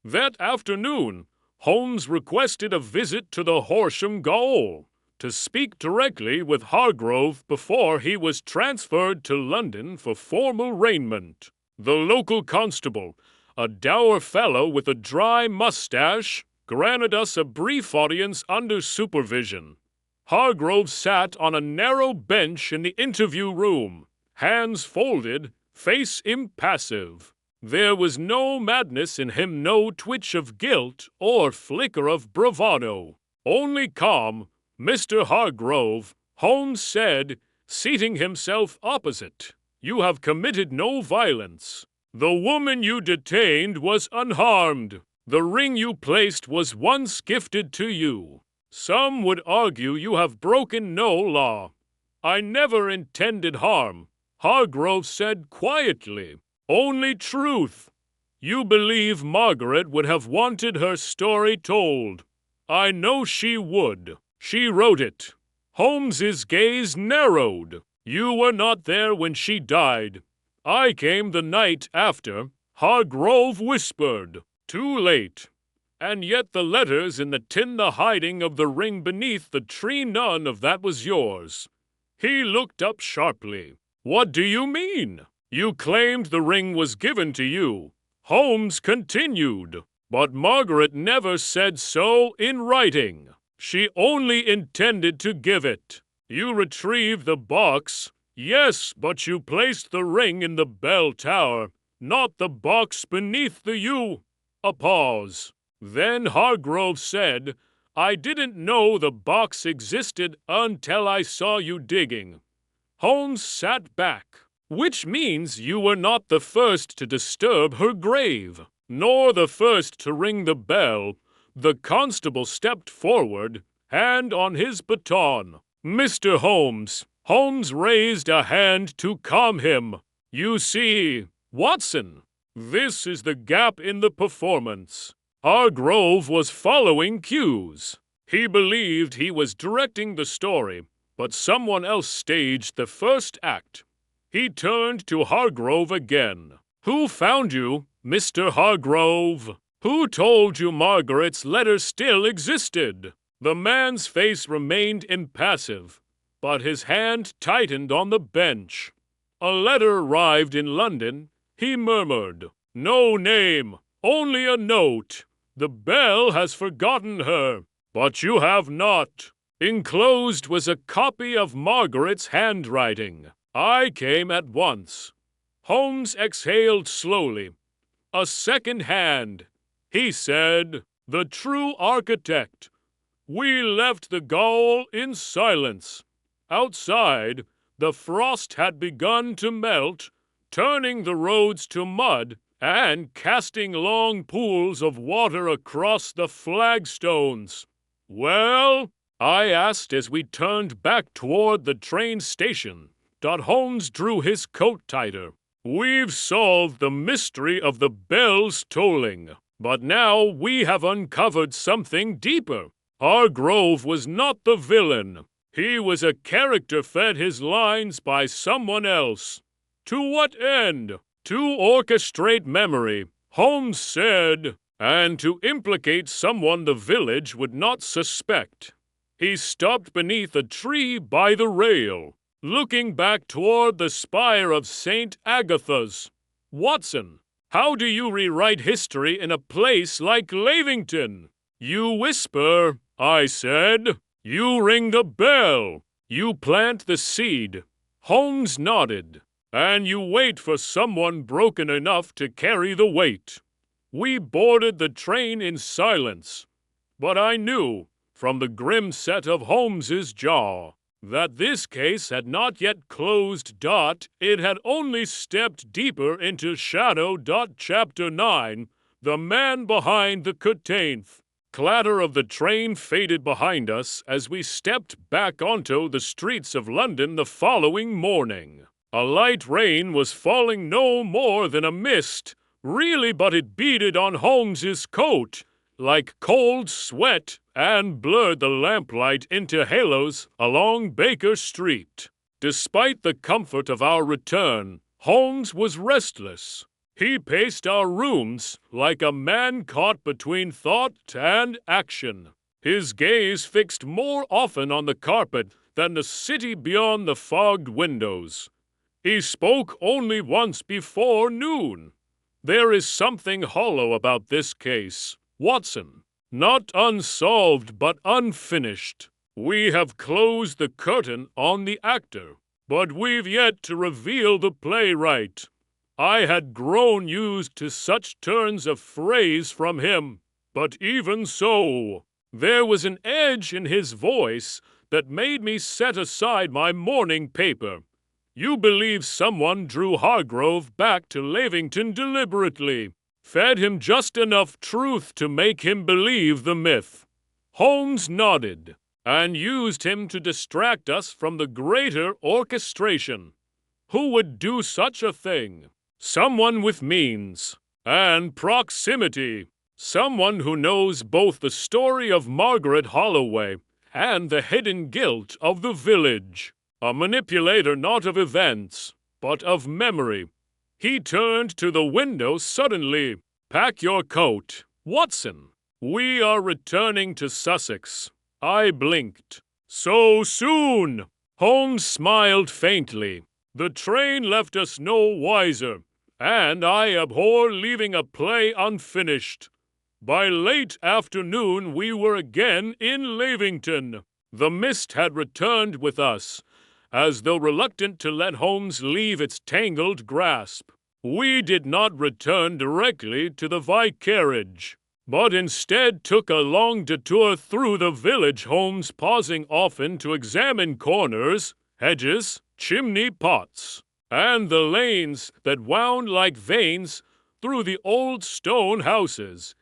That afternoon, Holmes requested a visit to the Horsham gaol, to speak directly with Hargrove before he was transferred to London for formal arraignment. The local constable, a dour fellow with a dry mustache, granted us a brief audience under supervision. Hargrove sat on a narrow bench in the interview room, hands folded, face impassive. There was no madness in him, no twitch of guilt or flicker of bravado. Only calm. "Mr. Hargrove," Holmes said, seating himself opposite, "you have committed no violence. The woman you detained was unharmed. The ring you placed was once gifted to you. Some would argue you have broken no law. I never intended harm, Hargrove said quietly. Only truth. You believe Margaret would have wanted her story told. I know she would. She wrote it. Holmes's gaze narrowed. You were not there when she died. I came the night after. Hargrove whispered. Too late. And yet the letters in the hiding of the ring beneath the tree, none of that was yours. He looked up sharply. What do you mean? You claimed the ring was given to you. Holmes continued. But Margaret never said so in writing. She only intended to give it. You retrieved the box. Yes, but you placed the ring in the bell tower, not the box beneath the U. A pause. Then Hargrove said, I didn't know the box existed until I saw you digging. Holmes sat back, which means you were not the first to disturb her grave, nor the first to ring the bell. The constable stepped forward, hand on his baton. Mr. Holmes. Holmes raised a hand to calm him. You see, Watson, this is the gap in the performance. Hargrove was following cues. He believed he was directing the story, but someone else staged the first act. He turned to Hargrove again. Who found you, Mr. Hargrove? Who told you Margaret's letter still existed? The man's face remained impassive, but his hand tightened on the bench. A letter arrived in London. He murmured, No name, only a note. The bell has forgotten her, but you have not. Enclosed was a copy of Margaret's handwriting. I came at once. Holmes exhaled slowly. A second hand. He said, The true architect. We left the gaol in silence. Outside, the frost had begun to melt, turning the roads to mud and casting long pools of water across the flagstones. Well, I asked as we turned back toward the train station. Holmes drew his coat tighter. We've solved the mystery of the bells tolling, but now we have uncovered something deeper. Hargrove was not the villain. He was a character fed his lines by someone else. To what end? To orchestrate memory, Holmes said, and to implicate someone the village would not suspect. He stopped beneath a tree by the rail, looking back toward the spire of St. Agatha's. Watson, how do you rewrite history in a place like Lavington? You whisper, I said. You ring the bell. You plant the seed. Holmes nodded. And you wait for someone broken enough to carry the weight. We boarded the train in silence. But I knew, from the grim set of Holmes's jaw, that this case had not yet closed. It had only stepped deeper into shadow. Chapter 9, The Man Behind the Curtain. Clatter of the train faded behind us as we stepped back onto the streets of London the following morning. A light rain was falling, no more than a mist, really, but it beaded on Holmes's coat like cold sweat and blurred the lamplight into halos along Baker Street. Despite the comfort of our return, Holmes was restless. He paced our rooms like a man caught between thought and action, his gaze fixed more often on the carpet than the city beyond the fogged windows. He spoke only once before noon. There is something hollow about this case, Watson. Not unsolved, but unfinished. We have closed the curtain on the actor, but we've yet to reveal the playwright. I had grown used to such turns of phrase from him, but even so, there was an edge in his voice that made me set aside my morning paper. You believe someone drew Hargrove back to Lavington deliberately, fed him just enough truth to make him believe the myth. Holmes nodded, and used him to distract us from the greater orchestration. Who would do such a thing? Someone with means and proximity. Someone who knows both the story of Margaret Holloway and the hidden guilt of the village. A manipulator not of events, but of memory. He turned to the window suddenly. Pack your coat, Watson. We are returning to Sussex. I blinked. So soon! Holmes smiled faintly. The train left us no wiser, and I abhor leaving a play unfinished. By late afternoon we were again in Lavington. The mist had returned with us, as though reluctant to let Holmes leave its tangled grasp. We did not return directly to the vicarage, but instead took a long detour through the village, Holmes pausing often to examine corners, hedges, chimney pots, and the lanes that wound like veins through the old stone houses.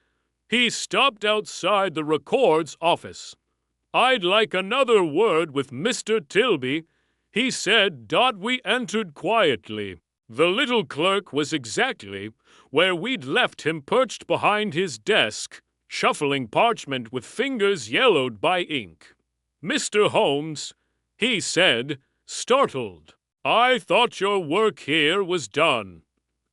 He stopped outside the record's office. I'd like another word with Mr. Tilby, he said. We entered quietly. The little clerk was exactly where we'd left him, perched behind his desk, shuffling parchment with fingers yellowed by ink. Mr. Holmes, he said, startled. I thought your work here was done.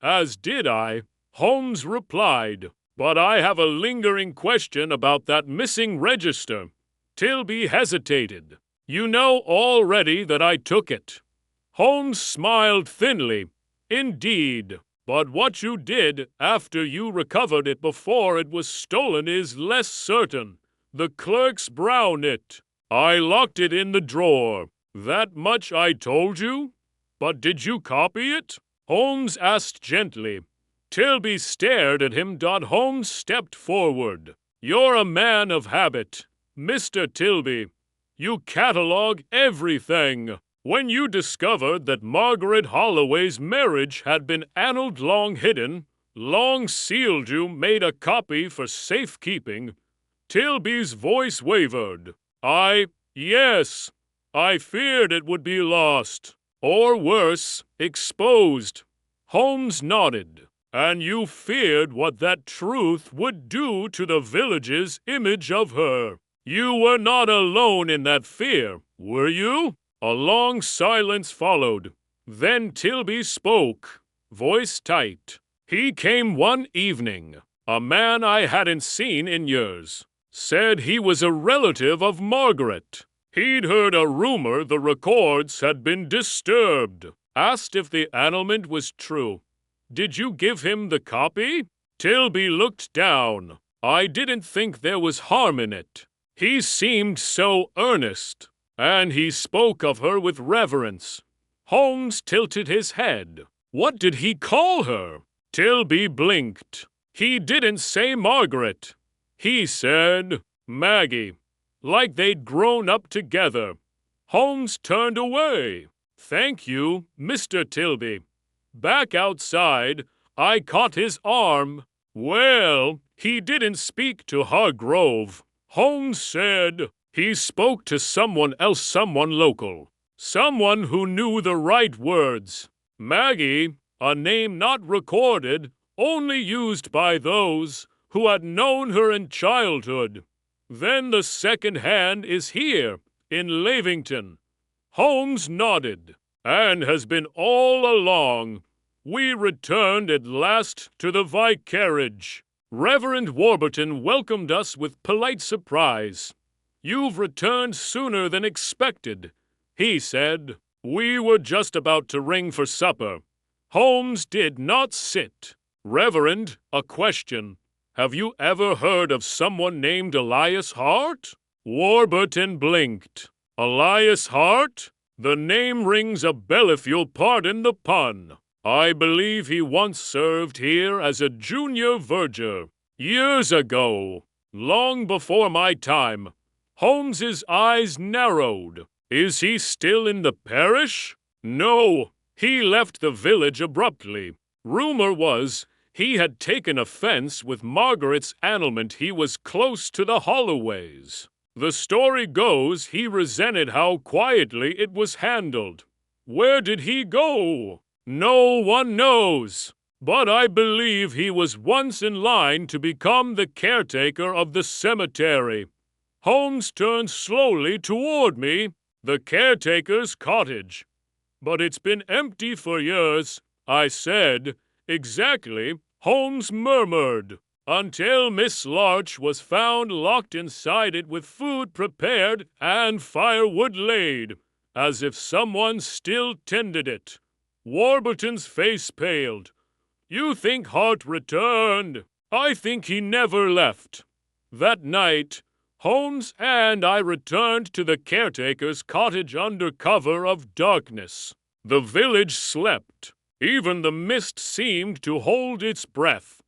As did I, Holmes replied. But I have a lingering question about that missing register. Tilby hesitated. You know already that I took it. Holmes smiled thinly. Indeed, but what you did after you recovered it before it was stolen is less certain. The clerk's brow knit. I locked it in the drawer. That much I told you? But did you copy it? Holmes asked gently. Tilby stared at him. Holmes stepped forward. You're a man of habit, Mr. Tilby. You catalogue everything. When you discovered that Margaret Holloway's marriage had been annaled long hidden, long sealed, you made a copy for safekeeping. Tilby's voice wavered. Yes, I feared it would be lost, or worse, exposed. Holmes nodded. And you feared what that truth would do to the village's image of her. You were not alone in that fear, were you? A long silence followed. Then Tilby spoke, voice tight. He came one evening, a man I hadn't seen in years. Said he was a relative of Margaret. He'd heard a rumor the records had been disturbed. Asked if the annulment was true. Did you give him the copy? Tilby looked down. I didn't think there was harm in it. He seemed so earnest, and he spoke of her with reverence. Holmes tilted his head. What did he call her? Tilby blinked. He didn't say Margaret. He said Maggie, like they'd grown up together. Holmes turned away. Thank you, Mr. Tilby. Back outside, I caught his arm. Well, he didn't speak to Hargrove. Holmes said he spoke to someone else, someone local, someone who knew the right words. Maggie, a name not recorded, only used by those who had known her in childhood. Then the second hand is here, in Lavington. Holmes nodded. And has been all along. We returned at last to the vicarage. Reverend Warburton welcomed us with polite surprise. You've returned sooner than expected, he said. We were just about to ring for supper. Holmes did not sit. Reverend, a question. Have you ever heard of someone named Elias Hart? Warburton blinked. Elias Hart? The name rings a bell, if you'll pardon the pun. I believe he once served here as a junior verger. Years ago, long before my time. Holmes's eyes narrowed. Is he still in the parish? No, he left the village abruptly. Rumor was he had taken offense with Margaret's annulment he was close to the Holloways. The story goes he resented how quietly it was handled. Where did he go? No one knows. But I believe he was once in line to become the caretaker of the cemetery. Holmes turned slowly toward me, the caretaker's cottage. But it's been empty for years, I said. Exactly, Holmes murmured, until Miss Larch was found locked inside it with food prepared and firewood laid, as if someone still tended it. Warburton's face paled. You think Hart returned? I think he never left. That night, Holmes and I returned to the caretaker's cottage under cover of darkness. The village slept. Even the mist seemed to hold its breath.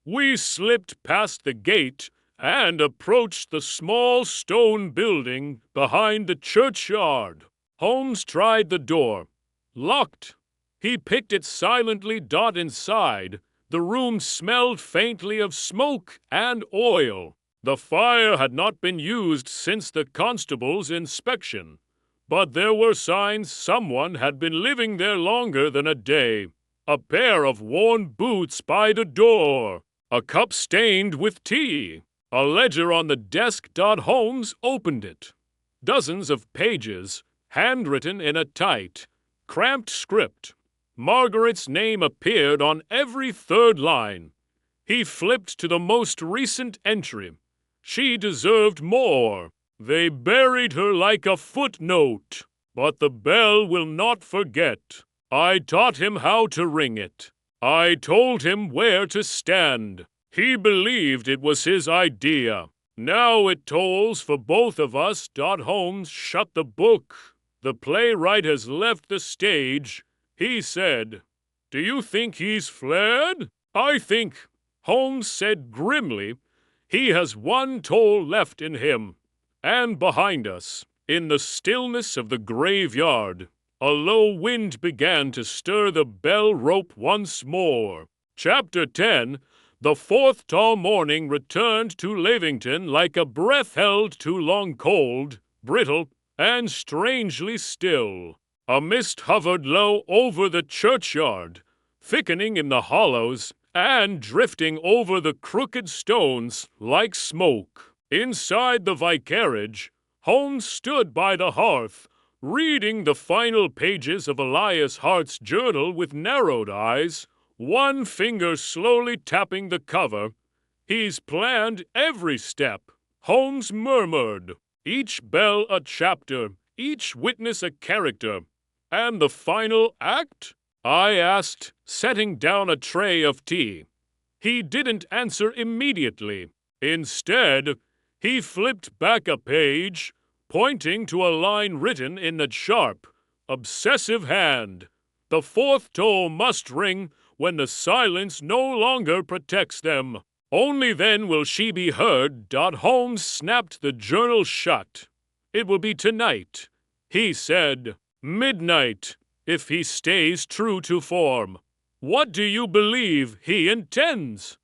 We slipped past the gate and approached the small stone building behind the churchyard. Holmes tried the door. Locked. He picked it silently. Inside, the room smelled faintly of smoke and oil. The fire had not been used since the constable's inspection, but there were signs someone had been living there longer than a day. A pair of worn boots by the door, a cup stained with tea, a ledger on the desk. Holmes opened it. Dozens of pages, handwritten in a tight, cramped script. Margaret's name appeared on every third line. He flipped to the most recent entry. She deserved more. They buried her like a footnote. But the bell will not forget. I taught him how to ring it. I told him where to stand. He believed it was his idea. Now it tolls for both of us. Holmes shut the book. The playwright has left the stage. He said, Do you think he's fled? I think, Holmes said grimly, he has one toll left in him. And behind us, in the stillness of the graveyard, a low wind began to stir the bell rope once more. Chapter 10. The fourth tall morning returned to Lavington like a breath held too long, cold, brittle, and strangely still. A mist hovered low over the churchyard, thickening in the hollows and drifting over the crooked stones like smoke. Inside the vicarage, Holmes stood by the hearth, reading the final pages of Elias Hart's journal with narrowed eyes, one finger slowly tapping the cover. He's planned every step, Holmes murmured. Each bell a chapter, each witness a character. And the final act? I asked, setting down a tray of tea. He didn't answer immediately. Instead, he flipped back a page, pointing to a line written in a sharp, obsessive hand. The fourth toll must ring when the silence no longer protects them. Only then will she be heard. Holmes snapped the journal shut. It will be tonight, he said. Midnight, if he stays true to form. What do you believe he intends?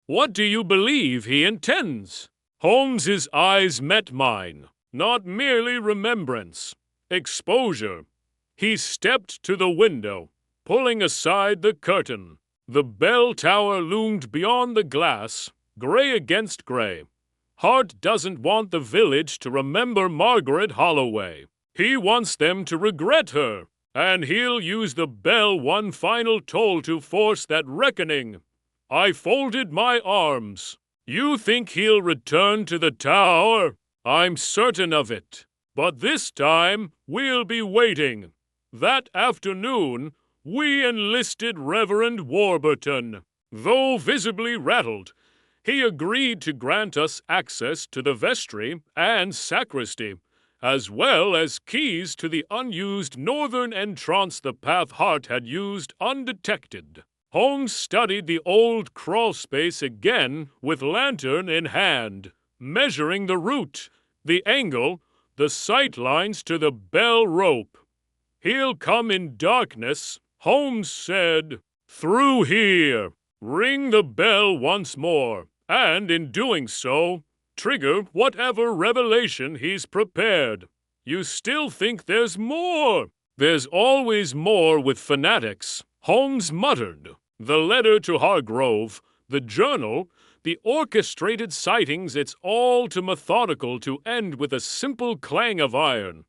What do you believe he intends? Holmes's eyes met mine. Not merely remembrance, exposure. He stepped to the window, pulling aside the curtain. The bell tower loomed beyond the glass, gray against gray. Hart doesn't want the village to remember Margaret Holloway. He wants them to regret her, and he'll use the bell one final toll to force that reckoning. I folded my arms. You think he'll return to the tower? I'm certain of it. But this time, we'll be waiting. That afternoon, we enlisted Reverend Warburton. Though visibly rattled, he agreed to grant us access to the vestry and sacristy, as well as keys to the unused northern entrance the path Hart had used undetected. Holmes studied the old crawl space again with lantern in hand, measuring the route, the angle, the sight lines to the bell rope. He'll come in darkness. Holmes said, "Through here. Ring the bell once more, and in doing so, trigger whatever revelation he's prepared." You still think there's more? There's always more with fanatics, Holmes muttered. The letter to Hargrove, the journal, the orchestrated sightings, it's all too methodical to end with a simple clang of iron.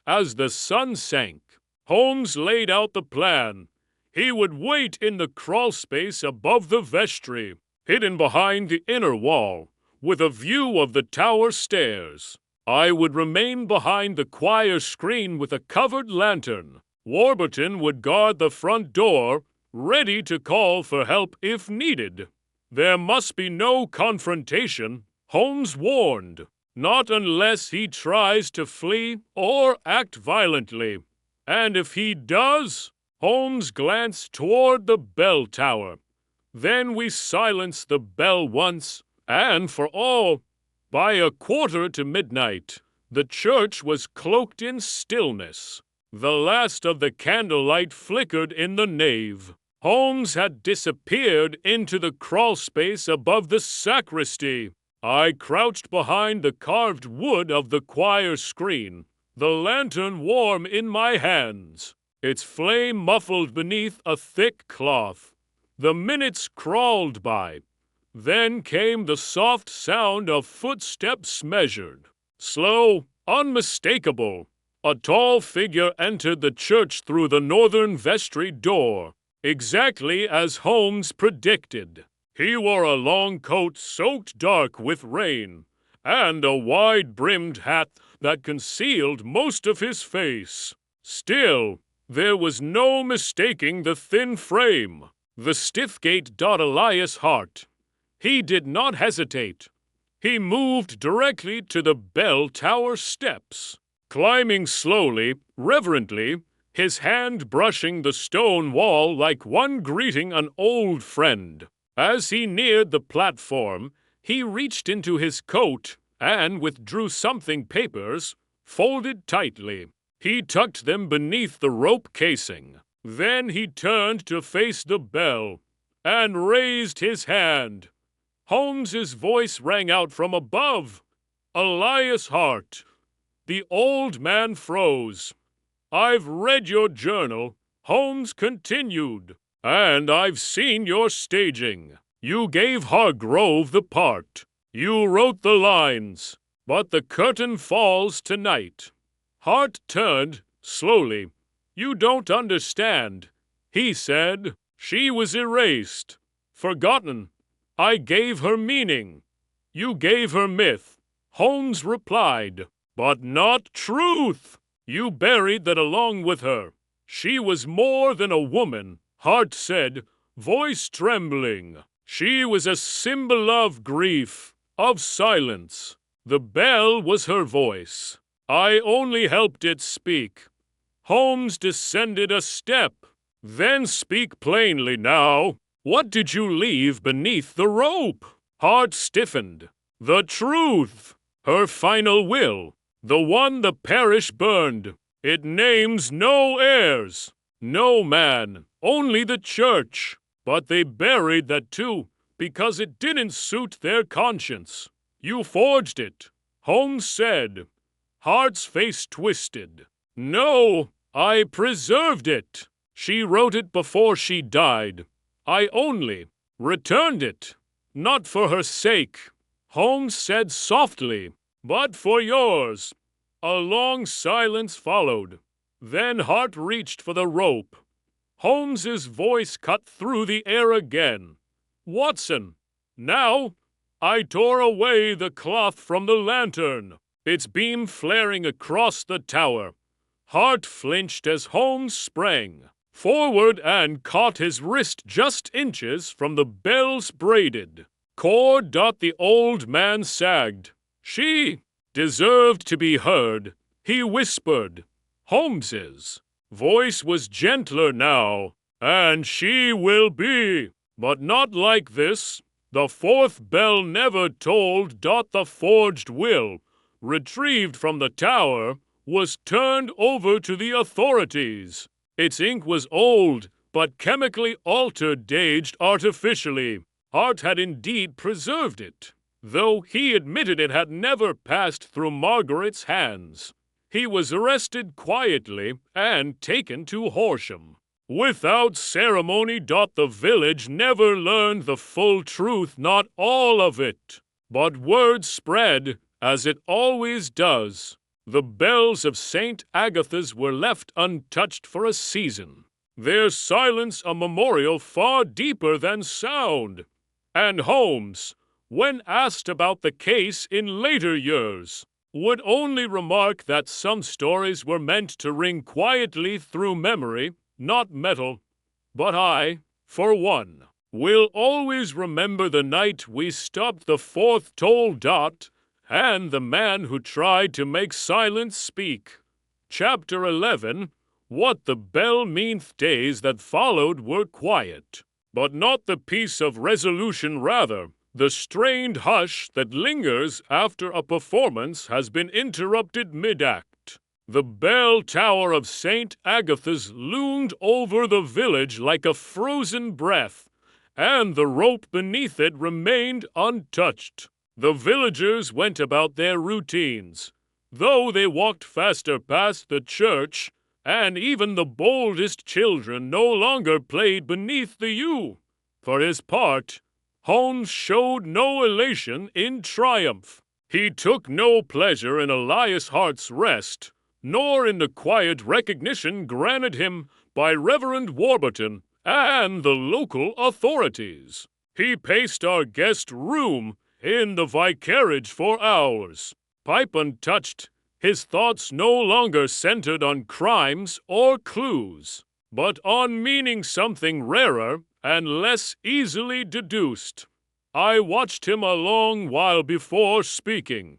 As the sun sank, Holmes laid out the plan. He would wait in the crawl space above the vestry, hidden behind the inner wall, with a view of the tower stairs. I would remain behind the choir screen with a covered lantern. Warburton would guard the front door, ready to call for help if needed. There must be no confrontation, Holmes warned, not unless he tries to flee or act violently. And if he does, Holmes glanced toward the bell tower. Then we silence the bell once and for all. By 1:15, the church was cloaked in stillness. The last of the candlelight flickered in the nave. Holmes had disappeared into the crawl space above the sacristy. I crouched behind the carved wood of the choir screen, the lantern warm in my hands, its flame muffled beneath a thick cloth. The minutes crawled by. Then came the soft sound of footsteps measured. Slow, unmistakable. A tall figure entered the church through the northern vestry door, exactly as Holmes predicted. He wore a long coat soaked dark with rain, and a wide-brimmed hat that concealed most of his face. Still, there was no mistaking the thin frame, the stiff-gait Elias Hart. He did not hesitate. He moved directly to the bell tower steps, climbing slowly, reverently, his hand brushing the stone wall like one greeting an old friend. As he neared the platform, he reached into his coat and withdrew something papers, folded tightly. He tucked them beneath the rope casing. Then he turned to face the bell and raised his hand. Holmes's voice rang out from above. "Elias Hart." The old man froze. "I've read your journal," Holmes continued, "and I've seen your staging. You gave Hargrove the part. You wrote the lines. But the curtain falls tonight." Hart turned, slowly. "You don't understand," he said. "She was erased, forgotten. I gave her meaning. You gave her myth," Holmes replied, "but not truth. You buried that along with her. She was more than a woman," Hart said, voice trembling. "She was a symbol of grief, of silence. The bell was her voice. I only helped it speak." Holmes descended a step. "Then speak plainly now. What did you leave beneath the rope?" Hart stiffened. "The truth. Her final will. The one the parish burned. It names no heirs. No man. Only the church. But they buried that too, because it didn't suit their conscience. You forged it," Holmes said. Hart's face twisted. "No, I preserved it. She wrote it before she died. I only returned it. Not for her sake," Holmes said softly, "but for yours." A long silence followed. Then Hart reached for the rope. Holmes's voice cut through the air again. "Watson, now." I tore away the cloth from the lantern, its beam flaring across the tower. Hart flinched as Holmes sprang forward and caught his wrist just inches from the bell's braided cord. The old man sagged. "She deserved to be heard," he whispered. Holmes's voice was gentler now. "And she will be, but not like this. The fourth bell never tolled. The forged will, retrieved from the tower, was turned over to the authorities. Its ink was old, but chemically altered, aged artificially. Art had indeed preserved it, though he admitted it had never passed through Margaret's hands. He was arrested quietly and taken to Horsham. Without ceremony, the village never learned the full truth, not all of it. But word spread, as it always does. The bells of St. Agatha's were left untouched for a season, their silence a memorial far deeper than sound. And Holmes, when asked about the case in later years, would only remark that some stories were meant to ring quietly through memory, not metal. But I, for one, will always remember the night we stopped the fourth toll dot and the man who tried to make silence speak. Chapter 11, What the bell meanth days that followed were quiet, but not the peace of resolution, rather the strained hush that lingers after a performance has been interrupted mid-act. The bell tower of St. Agatha's loomed over the village like a frozen breath, and the rope beneath it remained untouched. The villagers went about their routines, though they walked faster past the church, and even the boldest children no longer played beneath the yew. For his part, Holmes showed no elation in triumph. He took no pleasure in Elias Hart's rest, nor in the quiet recognition granted him by Reverend Warburton and the local authorities. He paced our guest room in the vicarage for hours, pipe untouched, his thoughts no longer centered on crimes or clues, but on meaning something rarer and less easily deduced. I watched him a long while before speaking.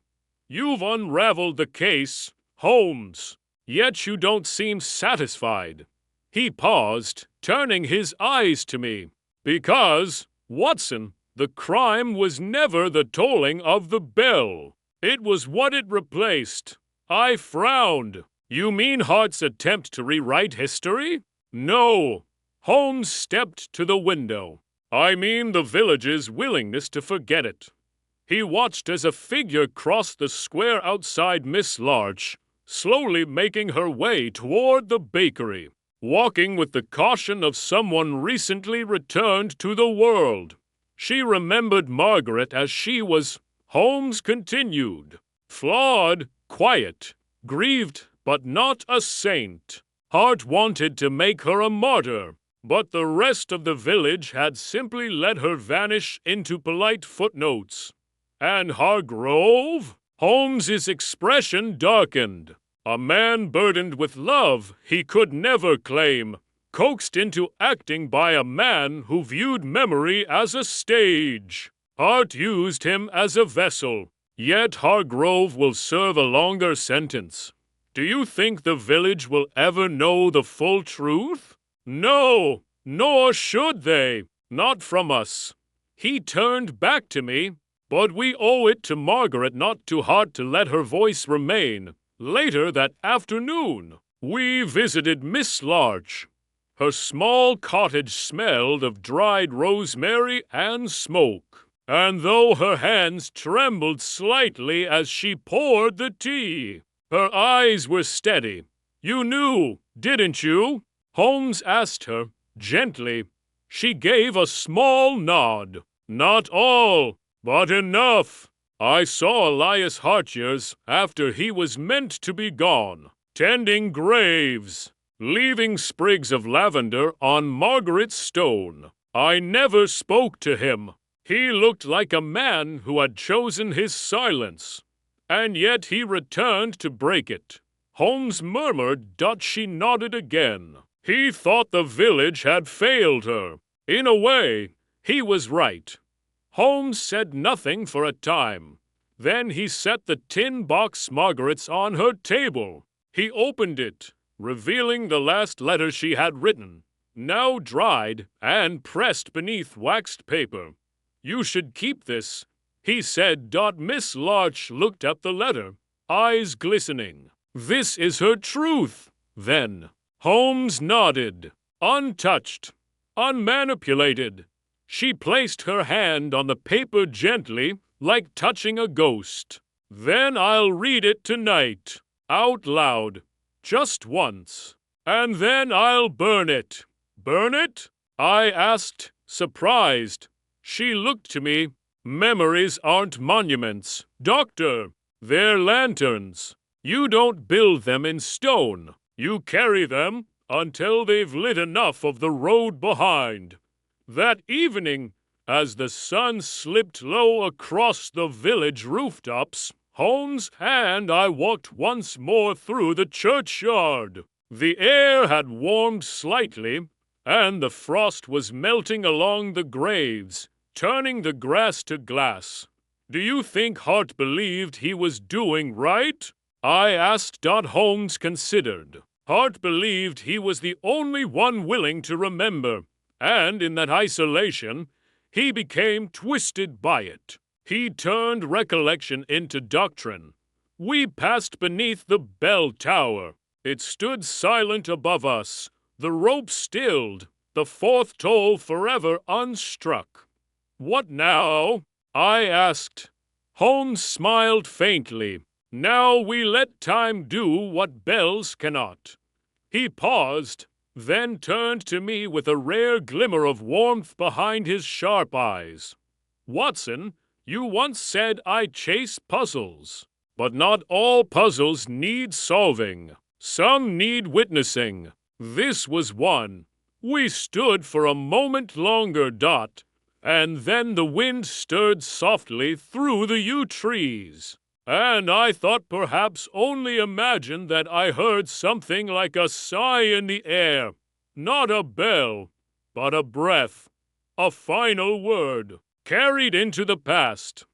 You've unraveled the case, Holmes, yet you don't seem satisfied. He paused, turning his eyes to me. Because, Watson, the crime was never the tolling of the bell. It was what it replaced. I frowned. You mean Hart's attempt to rewrite history? No. Holmes stepped to the window. I mean the village's willingness to forget it. He watched as a figure crossed the square outside Miss Larch, slowly making her way toward the bakery, walking with the caution of someone recently returned to the world. She remembered Margaret as she was, Holmes continued, flawed, quiet, grieved, but not a saint. Hart wanted to make her a martyr, but the rest of the village had simply let her vanish into polite footnotes. And Hargrove? Holmes's expression darkened. A man burdened with love he could never claim, coaxed into acting by a man who viewed memory as a stage. Hart used him as a vessel, yet Hargrove will serve a longer sentence. Do you think the village will ever know the full truth? No, nor should they, not from us. He turned back to me, but we owe it to Margaret, not to Hart, to let her voice remain. Later that afternoon, we visited Miss Larch. Her small cottage smelled of dried rosemary and smoke, and though her hands trembled slightly as she poured the tea, her eyes were steady. You knew, didn't you? Holmes asked her, gently. She gave a small nod. Not all, but enough. I saw Elias Hartiers after he was meant to be gone, tending graves, leaving sprigs of lavender on Margaret's stone. I never spoke to him. He looked like a man who had chosen his silence, and yet he returned to break it. Holmes murmured, she nodded again. He thought the village had failed her. In a way, he was right. Holmes said nothing for a time. Then he set the tin box Margaret's on her table. He opened it, revealing the last letter she had written, now dried and pressed beneath waxed paper. You should keep this, he said. Miss Larch looked at the letter, eyes glistening. This is her truth, then. Holmes nodded, untouched, unmanipulated. She placed her hand on the paper gently, like touching a ghost. Then I'll read it tonight, out loud, just once. And then I'll burn it. Burn it? I asked, surprised. She looked to me. Memories aren't monuments, Doctor. They're lanterns. You don't build them in stone. You carry them until they've lit enough of the road behind. That evening, as the sun slipped low across the village rooftops, Holmes and I walked once more through the churchyard. The air had warmed slightly, and the frost was melting along the graves, turning the grass to glass. Do you think Hart believed he was doing right? I asked. Holmes considered. Hart believed he was the only one willing to remember, and in that isolation, he became twisted by it. He turned recollection into doctrine. We passed beneath the bell tower. It stood silent above us, the rope stilled, the fourth toll forever unstruck. What now? I asked. Holmes smiled faintly. Now we let time do what bells cannot. He paused, then turned to me with a rare glimmer of warmth behind his sharp eyes. Watson, you once said I chase puzzles, but not all puzzles need solving. Some need witnessing. This was one. We stood for a moment longer, and then the wind stirred softly through the yew trees. And I thought perhaps only imagined that I heard something like a sigh in the air. Not a bell, but a breath. A final word, carried into the past.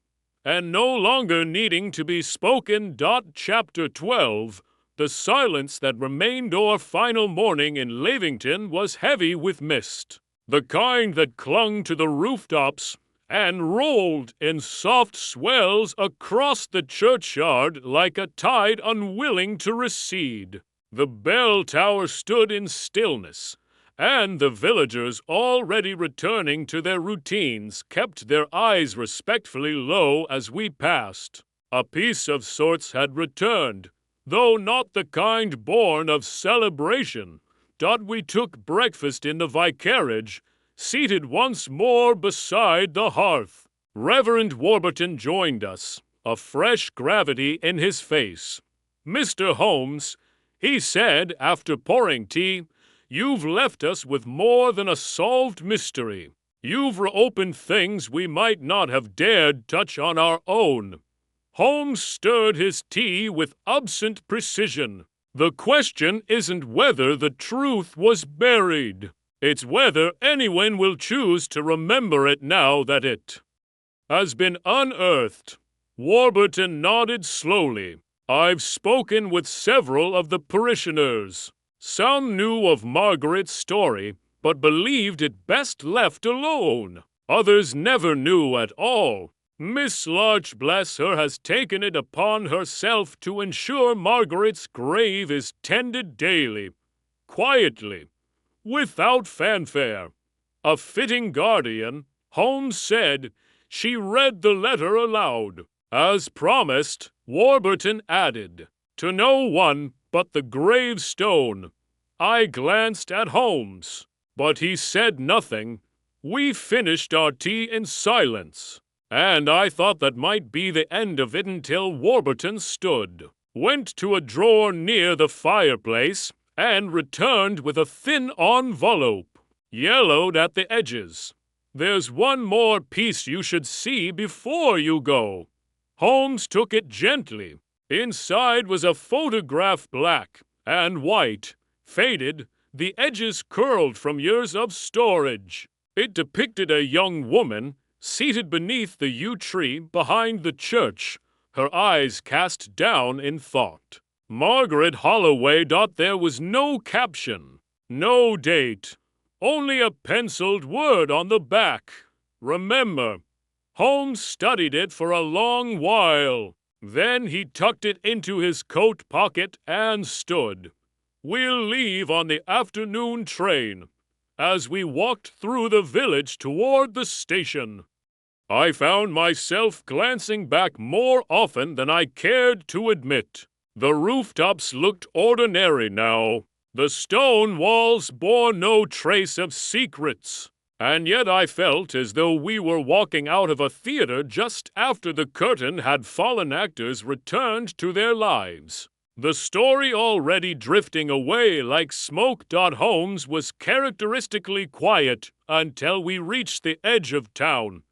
And no longer needing to be spoken. Chapter 12. The silence that remained o'er final morning in Lavington was heavy with mist, the kind that clung to the rooftops and rolled in soft swells across the churchyard like a tide unwilling to recede. The bell tower stood in stillness, and the villagers, already returning to their routines, kept their eyes respectfully low as we passed. A peace of sorts had returned, though not the kind born of celebration. We took breakfast in the vicarage, seated once more beside the hearth. Reverend Warburton joined us, a fresh gravity in his face. Mr. Holmes, he said after pouring tea, you've left us with more than a solved mystery. You've reopened things we might not have dared touch on our own. Holmes stirred his tea with absent precision. The question isn't whether the truth was buried. It's whether anyone will choose to remember it now that it has been unearthed. Warburton nodded slowly. I've spoken with several of the parishioners. Some knew of Margaret's story, but believed it best left alone. Others never knew at all. Miss Larch, bless her, has taken it upon herself to ensure Margaret's grave is tended daily, quietly, without fanfare. A fitting guardian, Holmes said. She read the letter aloud. As promised, Warburton added, to no one but the gravestone. I glanced at Holmes, but he said nothing. We finished our tea in silence, and I thought that might be the end of it until Warburton stood, went to a drawer near the fireplace, and returned with a thin envelope, yellowed at the edges. There's one more piece you should see before you go. Holmes took it gently. Inside was a photograph, black and white, faded, the edges curled from years of storage. It depicted a young woman seated beneath the yew tree behind the church, her eyes cast down in thought. Margaret Holloway. There was no caption, no date, only a penciled word on the back. Remember. Holmes studied it for a long while. Then he tucked it into his coat pocket and stood. "We'll leave on the afternoon train," as we walked through the village toward the station. I found myself glancing back more often than I cared to admit. The rooftops looked ordinary now. The stone walls bore no trace of secrets. And yet I felt as though we were walking out of a theater just after the curtain had fallen actors returned to their lives. The story already drifting away like smoke. Holmes was characteristically quiet until we reached the edge of town.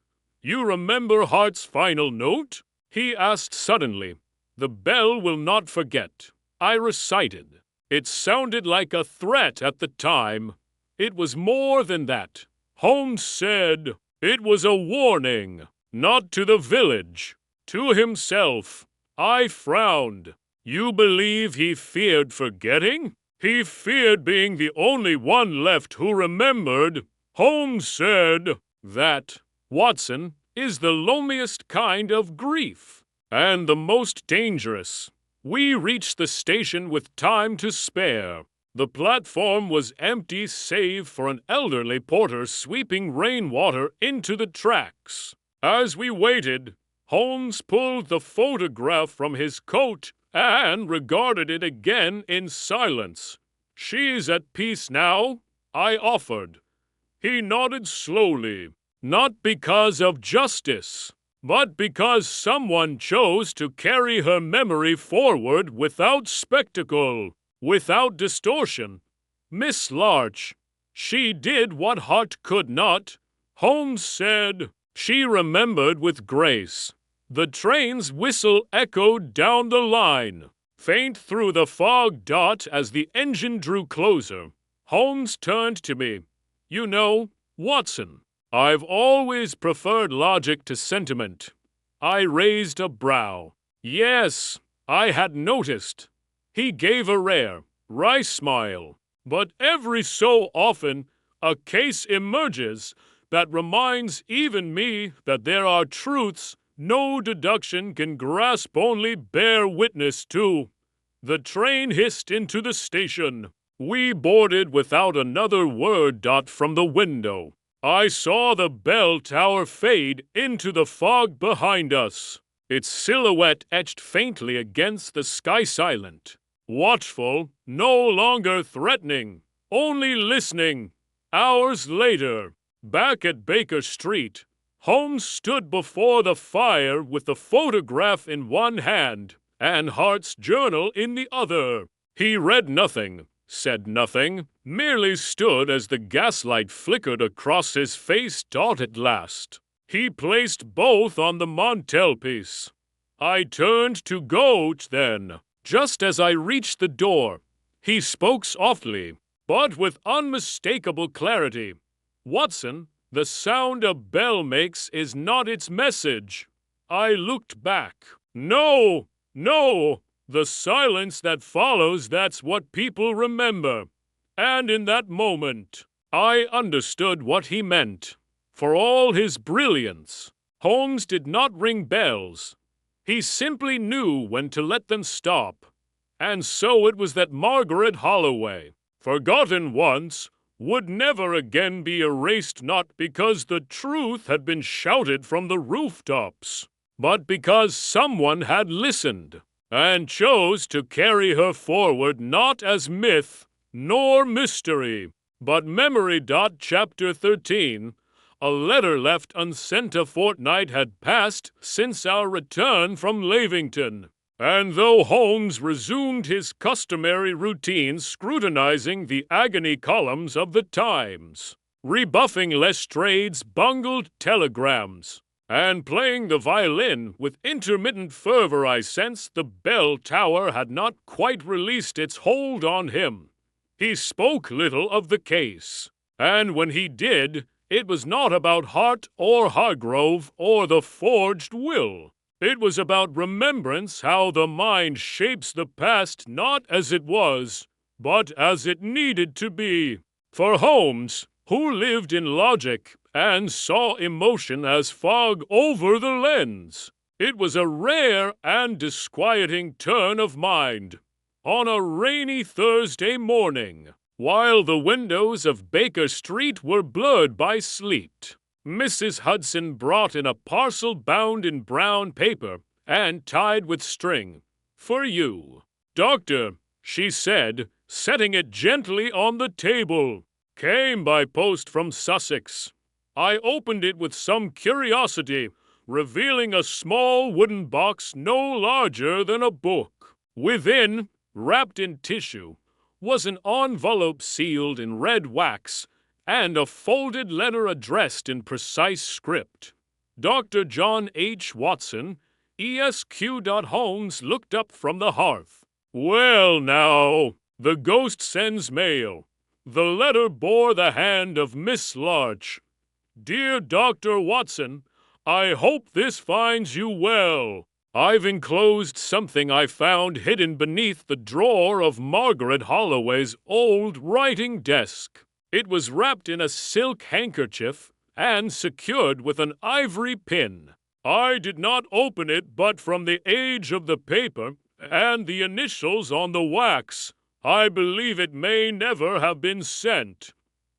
"You remember Hart's final note?" he asked suddenly. "The bell will not forget," I recited. It sounded like a threat at the time. It was more than that. Holmes said it was a warning, not to the village, to himself. I frowned. "You believe he feared forgetting? He feared being the only one left who remembered." Holmes said that, "Watson, is the loneliest kind of grief, and the most dangerous." We reached the station with time to spare. The platform was empty save for an elderly porter sweeping rainwater into the tracks. As we waited, Holmes pulled the photograph from his coat and regarded it again in silence. "She's at peace now?" I offered. He nodded slowly. "Not because of justice, but because someone chose to carry her memory forward without spectacle, without distortion. Miss Larch, she did what Hart could not." Holmes said, "She remembered with grace." The train's whistle echoed down the line, faint through the fog. As the engine drew closer, Holmes turned to me. "You know, Watson, I've always preferred logic to sentiment." I raised a brow. "Yes, I had noticed." He gave a rare, wry smile. "But every so often, a case emerges that reminds even me that there are truths no deduction can grasp, only bear witness to." The train hissed into the station. We boarded without another word. From the window, I saw the bell tower fade into the fog behind us, its silhouette etched faintly against the sky, silent, watchful, no longer threatening, only listening. Hours later, back at Baker Street, Holmes stood before the fire with the photograph in one hand and Hart's journal in the other. He read nothing, said nothing, merely stood as the gaslight flickered across his face. At last, he placed both on the mantelpiece. I turned to go. Then, just as I reached the door, he spoke softly, but with unmistakable clarity. "Watson, the sound a bell makes is not its message." I looked back. "No, no, the silence that follows, that's what people remember." And in that moment, I understood what he meant. For all his brilliance, Holmes did not ring bells. He simply knew when to let them stop. And so it was that Margaret Holloway, forgotten once, would never again be erased, not because the truth had been shouted from the rooftops, but because someone had listened and chose to carry her forward not as myth nor mystery, but memory. Chapter 13. A letter left unsent. A fortnight had passed since our return from Lavington. And though Holmes resumed his customary routine, scrutinizing the agony columns of the Times, rebuffing Lestrade's bungled telegrams, and playing the violin with intermittent fervor, I sensed the bell tower had not quite released its hold on him. He spoke little of the case, and when he did, it was not about Hart or Hargrove or the forged will. It was about remembrance, how the mind shapes the past not as it was, but as it needed to be. For Holmes, who lived in logic and saw emotion as fog over the lens, It was a rare and disquieting turn of mind. On a rainy Thursday morning, while the windows of Baker Street were blurred by sleet, Mrs. Hudson brought in a parcel bound in brown paper and tied with string. "For you, Doctor," she said, setting it gently on the table. "Came by post from Sussex." I opened it with some curiosity, revealing a small wooden box no larger than a book. Within, wrapped in tissue, was an envelope sealed in red wax and a folded letter addressed in precise script. Dr. John H. Watson, ESQ. Holmes looked up from the hearth. "Well now, the ghost sends mail." The letter bore the hand of Miss Larch. "Dear Dr. Watson, I hope this finds you well. I've enclosed something I found hidden beneath the drawer of Margaret Holloway's old writing desk. It was wrapped in a silk handkerchief and secured with an ivory pin. I did not open it, but from the age of the paper and the initials on the wax, I believe it may never have been sent.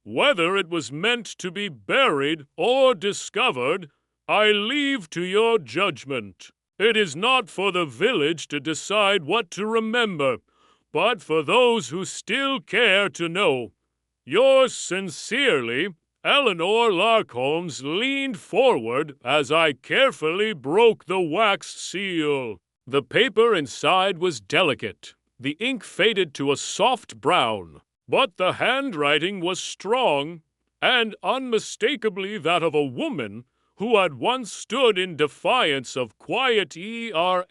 Whether it was meant to be buried or discovered, I leave to your judgment. It is not for the village to decide what to remember, but for those who still care to know. Yours sincerely." Eleanor Larkholmes leaned forward as I carefully broke the wax seal. The paper inside was delicate. The ink faded to a soft brown, but the handwriting was strong and unmistakably that of a woman who had once stood in defiance of quiet erasure.to.eh.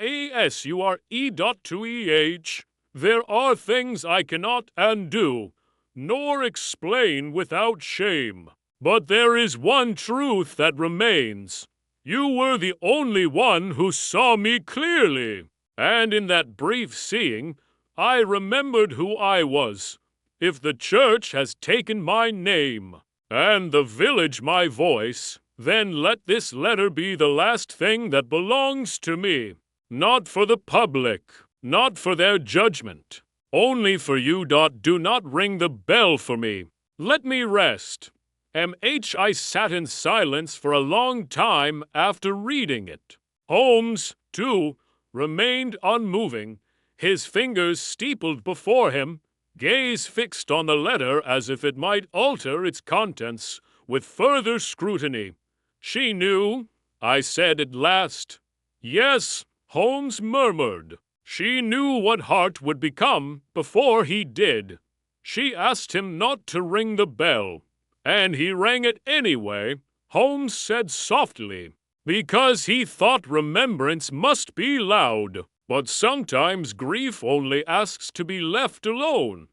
There are things I cannot undo, nor explain without shame. But there is one truth that remains. You were the only one who saw me clearly, and in that brief seeing, I remembered who I was. If the church has taken my name, and the village my voice, then let this letter be the last thing that belongs to me. Not for the public, not for their judgment. Only for you. Do not ring the bell for me. Let me rest. M.H. I sat in silence for a long time after reading it. Holmes, too, remained unmoving, his fingers steepled before him, gaze fixed on the letter as if it might alter its contents with further scrutiny. "She knew," I said at last. "Yes," Holmes murmured. "She knew what Hart would become before he did. She asked him not to ring the bell, and he rang it anyway," Holmes said softly, "because he thought remembrance must be loud. But sometimes grief only asks to be left alone."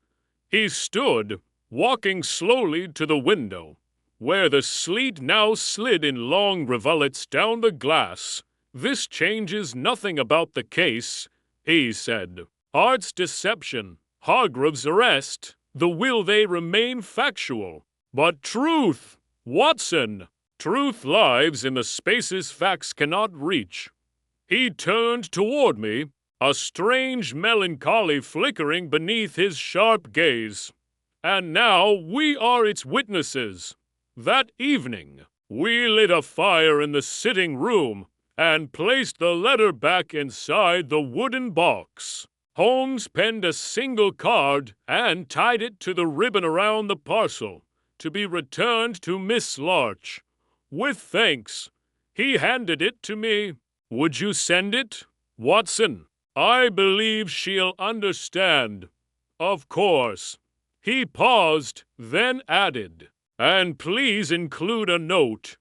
He stood, walking slowly to the window, where the sleet now slid in long rivulets down the glass. "This changes nothing about the case," he said. "Hart's deception, Hargrave's arrest, the will they remain factual. But truth, Watson, truth lies in the spaces facts cannot reach." He turned toward me, a strange melancholy flickering beneath his sharp gaze. "And now we are its witnesses. That evening, we lit a fire in the sitting room and placed the letter back inside the wooden box. Holmes penned a single card and tied it to the ribbon around the parcel, to be returned to Miss Larch. With thanks, he handed it to me. "Would you send it, Watson? I believe she'll understand." "Of course." He paused, then added, "And please include a note.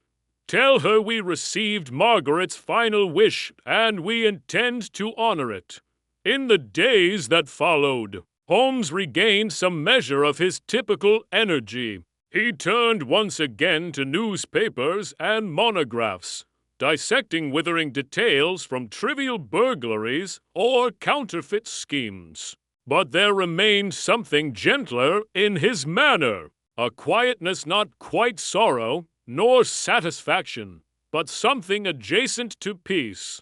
Tell her we received Margaret's final wish and we intend to honor it." In the days that followed, Holmes regained some measure of his typical energy. He turned once again to newspapers and monographs, dissecting withering details from trivial burglaries or counterfeit schemes. But there remained something gentler in his manner, a quietness not quite sorrow nor satisfaction, but something adjacent to peace.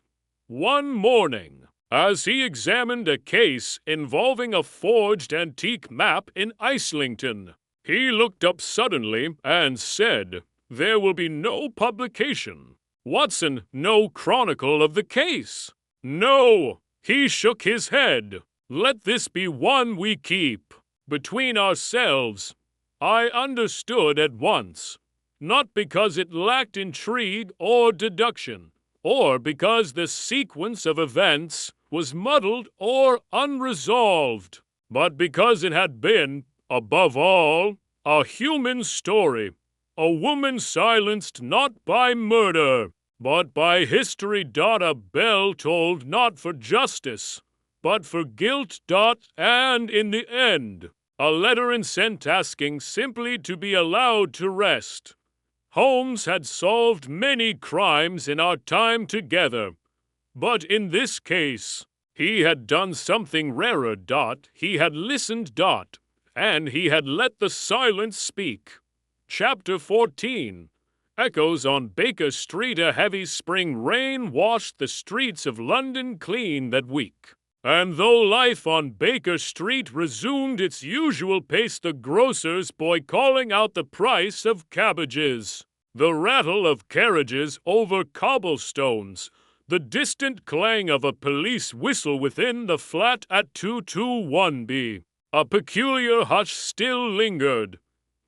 One morning, as he examined a case involving a forged antique map in Islington, he looked up suddenly and said, "There will be no publication. Watson, no chronicle of the case." "No," he shook his head. "Let this be one we keep. Between ourselves." I understood at once, not because it lacked intrigue or deduction, or because the sequence of events was muddled or unresolved, but because it had been, above all, a human story, a woman silenced not by murder, but by history. A bell tolled not for justice, but for guilt. And in the end, a letter sent asking simply to be allowed to rest. Holmes had solved many crimes in our time together, but in this case, he had done something rarer. He had listened. And he had let the silence speak. Chapter 14. Echoes on Baker Street. A heavy spring rain washed the streets of London clean that week. And though life on Baker Street resumed its usual pace, the grocer's boy calling out the price of cabbages, the rattle of carriages over cobblestones, the distant clang of a police whistle within the flat at 221B, a peculiar hush still lingered.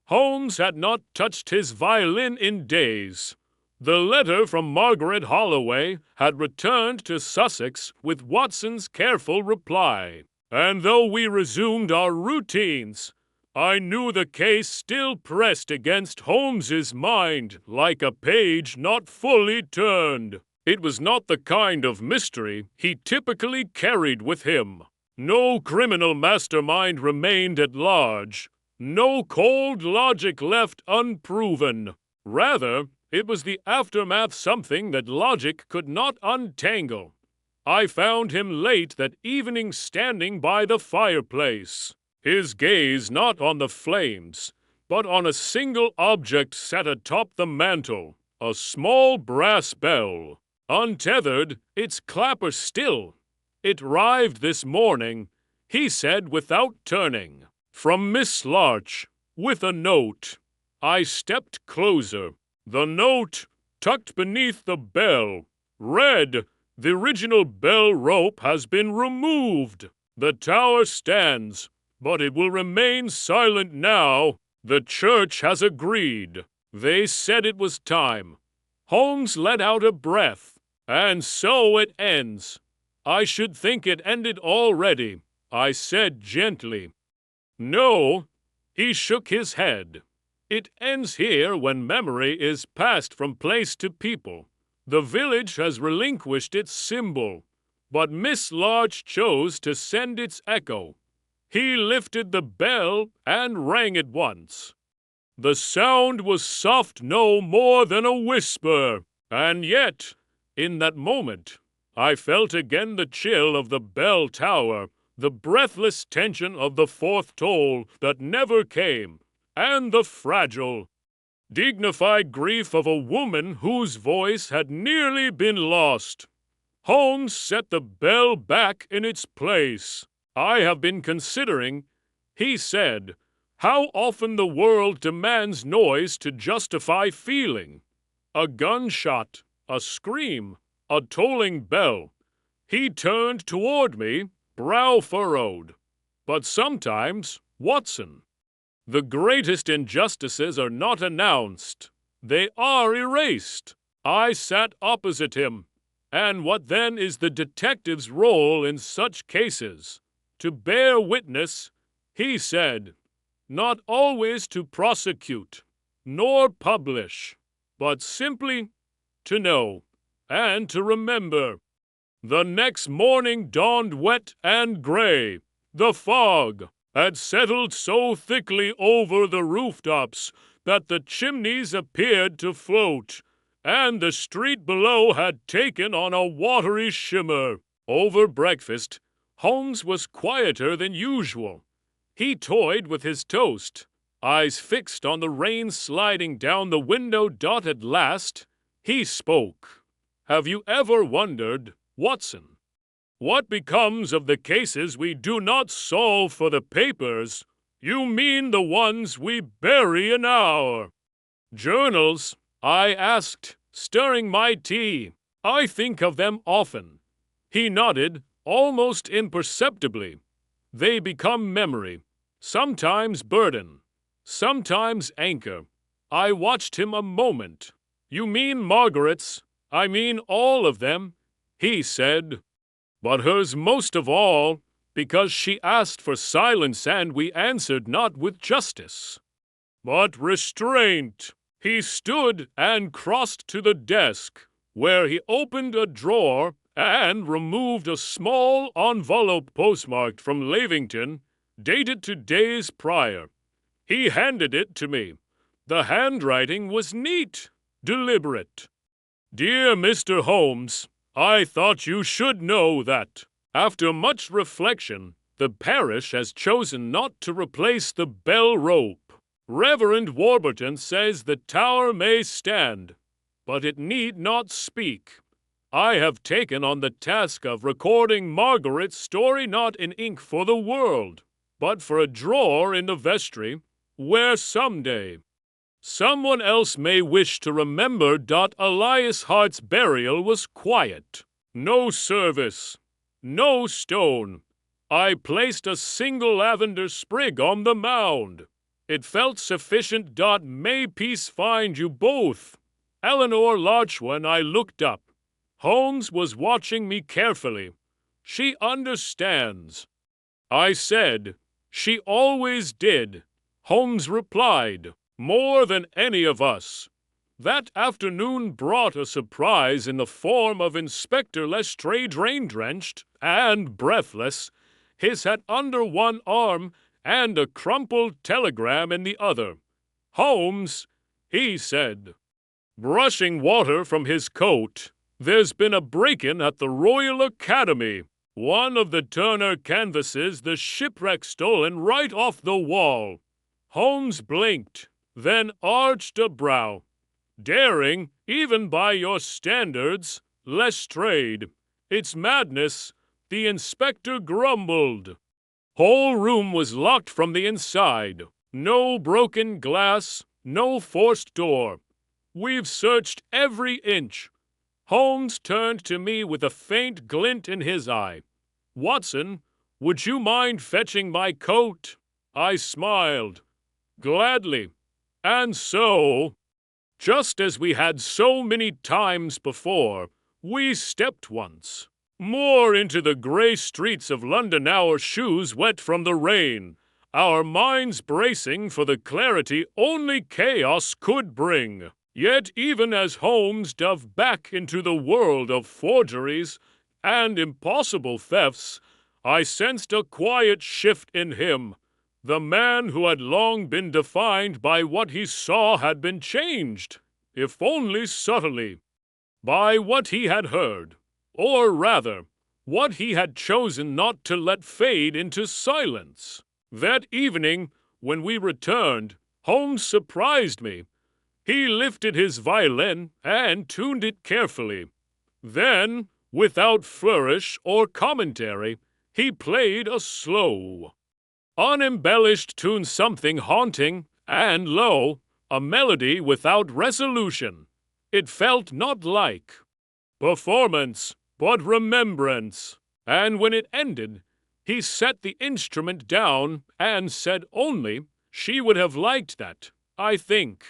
Holmes had not touched his violin in days. The letter from Margaret Holloway had returned to Sussex with Watson's careful reply, and though we resumed our routines, I knew the case still pressed against Holmes's mind like a page not fully turned. It was not the kind of mystery he typically carried with him. No criminal mastermind remained at large, no cold logic left unproven. Rather, it was the aftermath, something that logic could not untangle. I found him late that evening standing by the fireplace, his gaze not on the flames, but on a single object set atop the mantel, a small brass bell. Untethered, its clapper still. "It arrived this morning," he said without turning. "From Miss Larch, with a note." I stepped closer. The note, tucked beneath the bell, read, "The original bell rope has been removed. The tower stands, but it will remain silent now. The church has agreed. They said it was time." Holmes let out a breath. "And so it ends." "I should think it ended already," I said gently. "No," he shook his head. "It ends here when memory is passed from place to people. The village has relinquished its symbol, but Miss Larch chose to send its echo. He lifted the bell and rang it once. The sound was soft, no more than a whisper, and yet, in that moment, I felt again the chill of the bell tower, the breathless tension of the fourth toll that never came, and the fragile, dignified grief of a woman whose voice had nearly been lost. Holmes set the bell back in its place. "I have been considering," he said, "how often the world demands noise to justify feeling. A gunshot, a scream, a tolling bell." He turned toward me, brow furrowed. "But sometimes, Watson, the greatest injustices are not announced. They are erased." I sat opposite him. "And what then is the detective's role in such cases?" "To bear witness," he said. "Not always to prosecute, nor publish, but simply to know and to remember." The next morning dawned wet and gray. The fog had settled so thickly over the rooftops that the chimneys appeared to float, and the street below had taken on a watery shimmer. Over breakfast, Holmes was quieter than usual. He toyed with his toast, eyes fixed on the rain sliding down the window. At last, he spoke. "Have you ever wondered Watson, what becomes of the cases we do not solve for the papers? You mean the ones we bury in our journals? I asked, stirring my tea. I think of them often. He nodded, almost imperceptibly. They become memory, sometimes burden, sometimes anchor. I watched him a moment. You mean Margaret's? I mean all of them, he said. But hers most of all, because she asked for silence and we answered not with justice, but restraint. He stood and crossed to the desk, where he opened a drawer and removed a small envelope postmarked from Lavington, dated to days prior. He handed it to me. The handwriting was neat, deliberate. Dear Mr. Holmes, I thought you should know that, after much reflection, the parish has chosen not to replace the bell rope. Reverend Warburton says the tower may stand, but it need not speak. I have taken on the task of recording Margaret's story not in ink for the world, but for a drawer in the vestry, where someday someone else may wish to remember Elias Hart's burial was quiet. No service, no stone. I placed a single lavender sprig on the mound. It felt sufficient. May peace find you both. Eleanor Larchwan. I looked up. Holmes was watching me carefully. She understands. I said, she always did. Holmes replied, more than any of us. That afternoon brought a surprise in the form of Inspector Lestrade, rain-drenched and breathless, his hat under one arm and a crumpled telegram in the other. Holmes, he said, brushing water from his coat, there's been a break-in at the Royal Academy. One of the Turner canvases, the shipwreck stolen right off the wall. Holmes blinked, then arched a brow. Daring, even by your standards, Lestrade. It's madness, the inspector grumbled. Whole room was locked from the inside. No broken glass, no forced door. We've searched every inch. Holmes turned to me with a faint glint in his eye. Watson, would you mind fetching my coat? I smiled. Gladly. And so, just as we had so many times before, we stepped once more into the grey streets of London, our shoes wet from the rain, our minds bracing for the clarity only chaos could bring. Yet even as Holmes dove back into the world of forgeries and impossible thefts, I sensed a quiet shift in him. The man who had long been defined by what he saw had been changed, if only subtly, by what he had heard, or rather, what he had chosen not to let fade into silence. That evening, when we returned, Holmes surprised me. He lifted his violin and tuned it carefully. Then, without flourish or commentary, he played a slow, unembellished tune, something haunting and low, a melody without resolution. It felt not like performance, but remembrance. And when it ended, he set the instrument down and said only, she would have liked that, I think.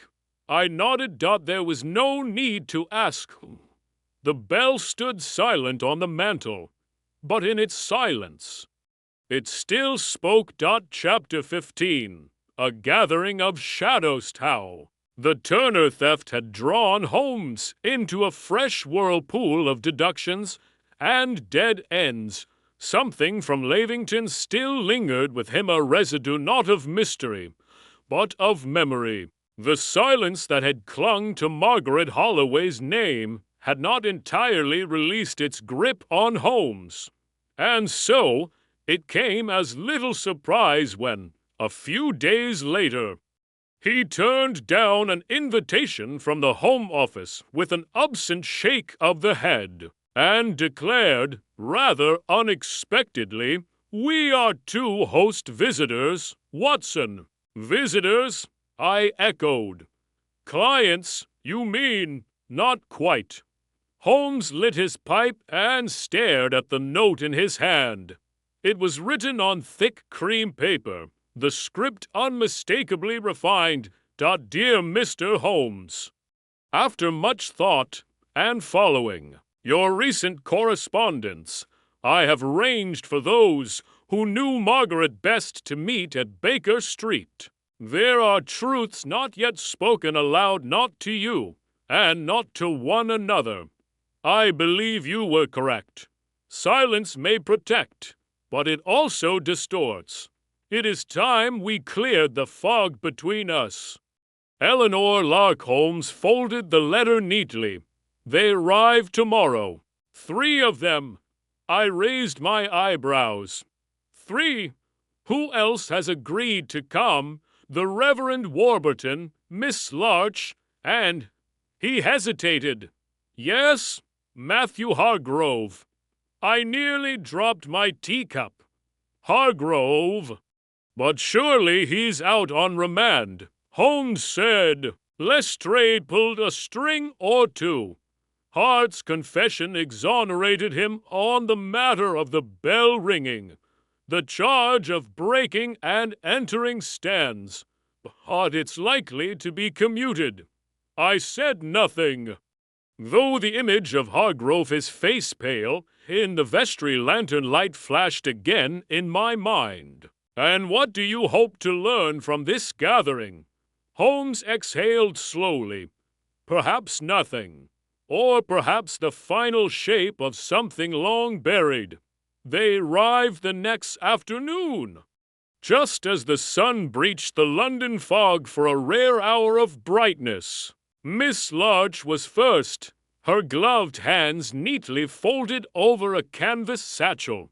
I nodded. There was no need to ask. The bell stood silent on the mantel, but in its silence, it still spoke. Chapter 15. A gathering of shadows. How the Turner theft had drawn Holmes into a fresh whirlpool of deductions and dead ends. Something from Lavington still lingered with him, a residue not of mystery, but of memory. The silence that had clung to Margaret Holloway's name had not entirely released its grip on Holmes. And so, it came as little surprise when, a few days later, he turned down an invitation from the Home Office with an absent shake of the head. and declared, rather unexpectedly, "We are two host visitors, Watson." "Visitors?" I echoed. "Clients, you mean? Not quite." Holmes lit his pipe and stared at the note in his hand. It was written on thick cream paper, the script unmistakably refined, "Dear Mr. Holmes, after much thought and following your recent correspondence, I have arranged for those who knew Margaret best to meet at Baker Street. There are truths not yet spoken aloud, not to you, and not to one another. I believe you were correct. Silence may protect, but it also distorts. It is time we cleared the fog between us." Eleanor Lark Holmes folded the letter neatly. "They arrive tomorrow. 3 of them." I raised my eyebrows. 3? Who else has agreed to come? The Reverend Warburton, Miss Larch, and— He hesitated. "Yes, Matthew Hargrove." I nearly dropped my teacup. "Hargrove? But surely he's out on remand." Holmes said. "Lestrade pulled a string or two. Hart's confession exonerated him on the matter of the bell ringing. The charge of breaking and entering stands, but it's likely to be commuted." I said nothing, though the image of Hargrove, his face pale, in the vestry lantern light flashed again in my mind. "And what do you hope to learn from this gathering?" Holmes exhaled slowly. "Perhaps nothing. Or perhaps the final shape of something long buried. They arrived the next afternoon, just as the sun breached the London fog for a rare hour of brightness. Miss Larch was first, her gloved hands neatly folded over a canvas satchel.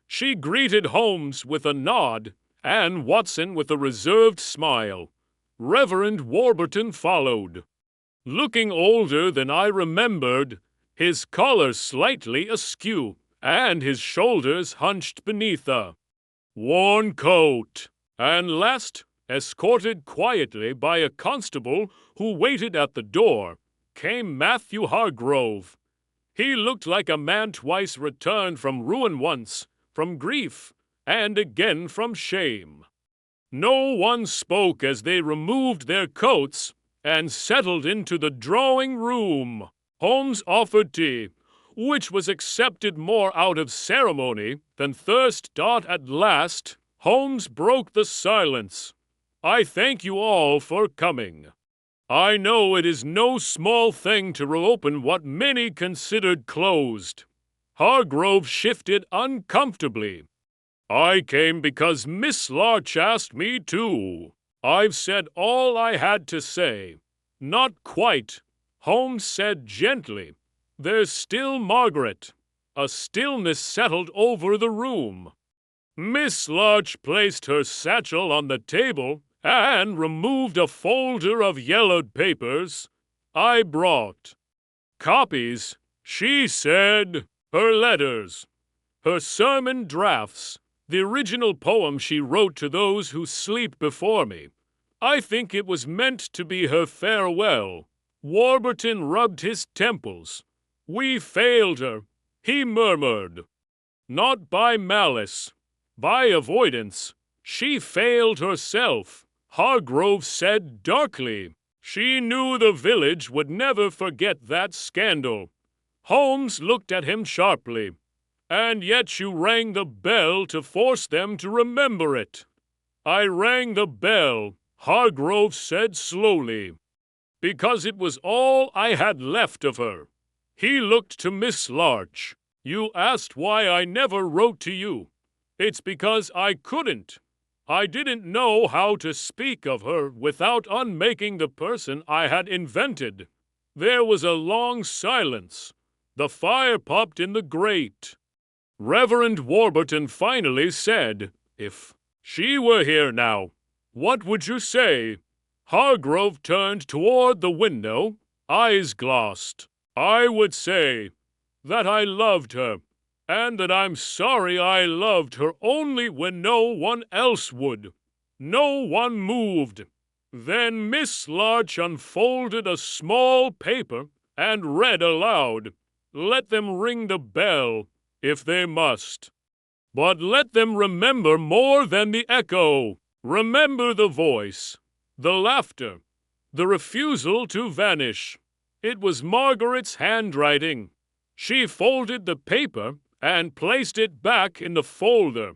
She greeted Holmes with a nod, and Watson with a reserved smile. Reverend Warburton followed, looking older than I remembered, his collar slightly askew, and his shoulders hunched beneath a worn coat. And last, escorted quietly by a constable who waited at the door, came Matthew Hargrove. He looked like a man twice returned from ruin once, from grief, and again from shame. No one spoke as they removed their coats and settled into the drawing room. Holmes offered tea, which was accepted more out of ceremony than thirst. At last, Holmes broke the silence. "I thank you all for coming. I know it is no small thing to reopen what many considered closed." Hargrove shifted uncomfortably. "I came because Miss Larch asked me to. I've said all I had to say." "Not quite," Holmes said gently. "There's still Margaret." A stillness settled over the room. Miss Larch placed her satchel on the table and removed a folder of yellowed papers. I brought copies, she said, her letters, her sermon drafts, the original poem she wrote to those who sleep before me. I think it was meant to be her farewell. Warburton rubbed his temples. "We failed her," he murmured. "Not by malice, by avoidance. She failed herself," Hargrove said darkly. "She knew the village would never forget that scandal." Holmes looked at him sharply. "And yet you rang the bell to force them to remember it." "I rang the bell," Hargrove said slowly, "because it was all I had left of her." He looked to Miss Larch. "You asked why I never wrote to you. It's because I couldn't. I didn't know how to speak of her without unmaking the person I had invented." There was a long silence. The fire popped in the grate. Reverend Warburton finally said, "If she were here now, what would you say?" Hargrove turned toward the window, eyes glossed. "I would say, that I loved her, and that I'm sorry I loved her only when no one else would. No one moved. Then Miss Larch unfolded a small paper and read aloud. Let them ring the bell, if they must. But let them remember more than the echo. Remember the voice, the laughter, the refusal to vanish. It was Margaret's handwriting. She folded the paper and placed it back in the folder.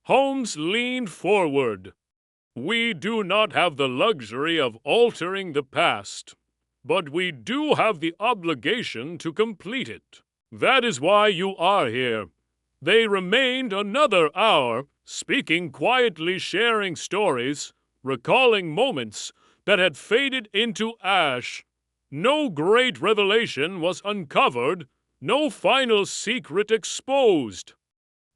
Holmes leaned forward. We do not have the luxury of altering the past, but we do have the obligation to complete it. That is why you are here. They remained another hour, speaking quietly, sharing stories, recalling moments that had faded into ash. No great revelation was uncovered, no final secret exposed.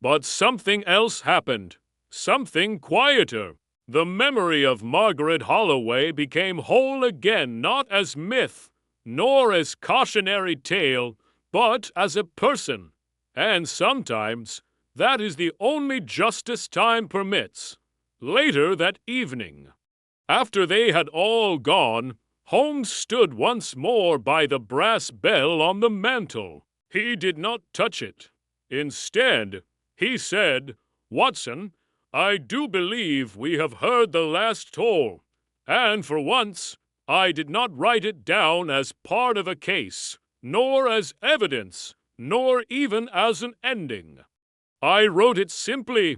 But something else happened, something quieter. The memory of Margaret Holloway became whole again, not as myth, nor as cautionary tale, but as a person. And sometimes that is the only justice time permits. Later that evening, after they had all gone, Holmes stood once more by the brass bell on the mantel. He did not touch it. Instead, he said, "Watson, I do believe we have heard the last toll, and for once I did not write it down as part of a case, nor as evidence, nor even as an ending. I wrote it simply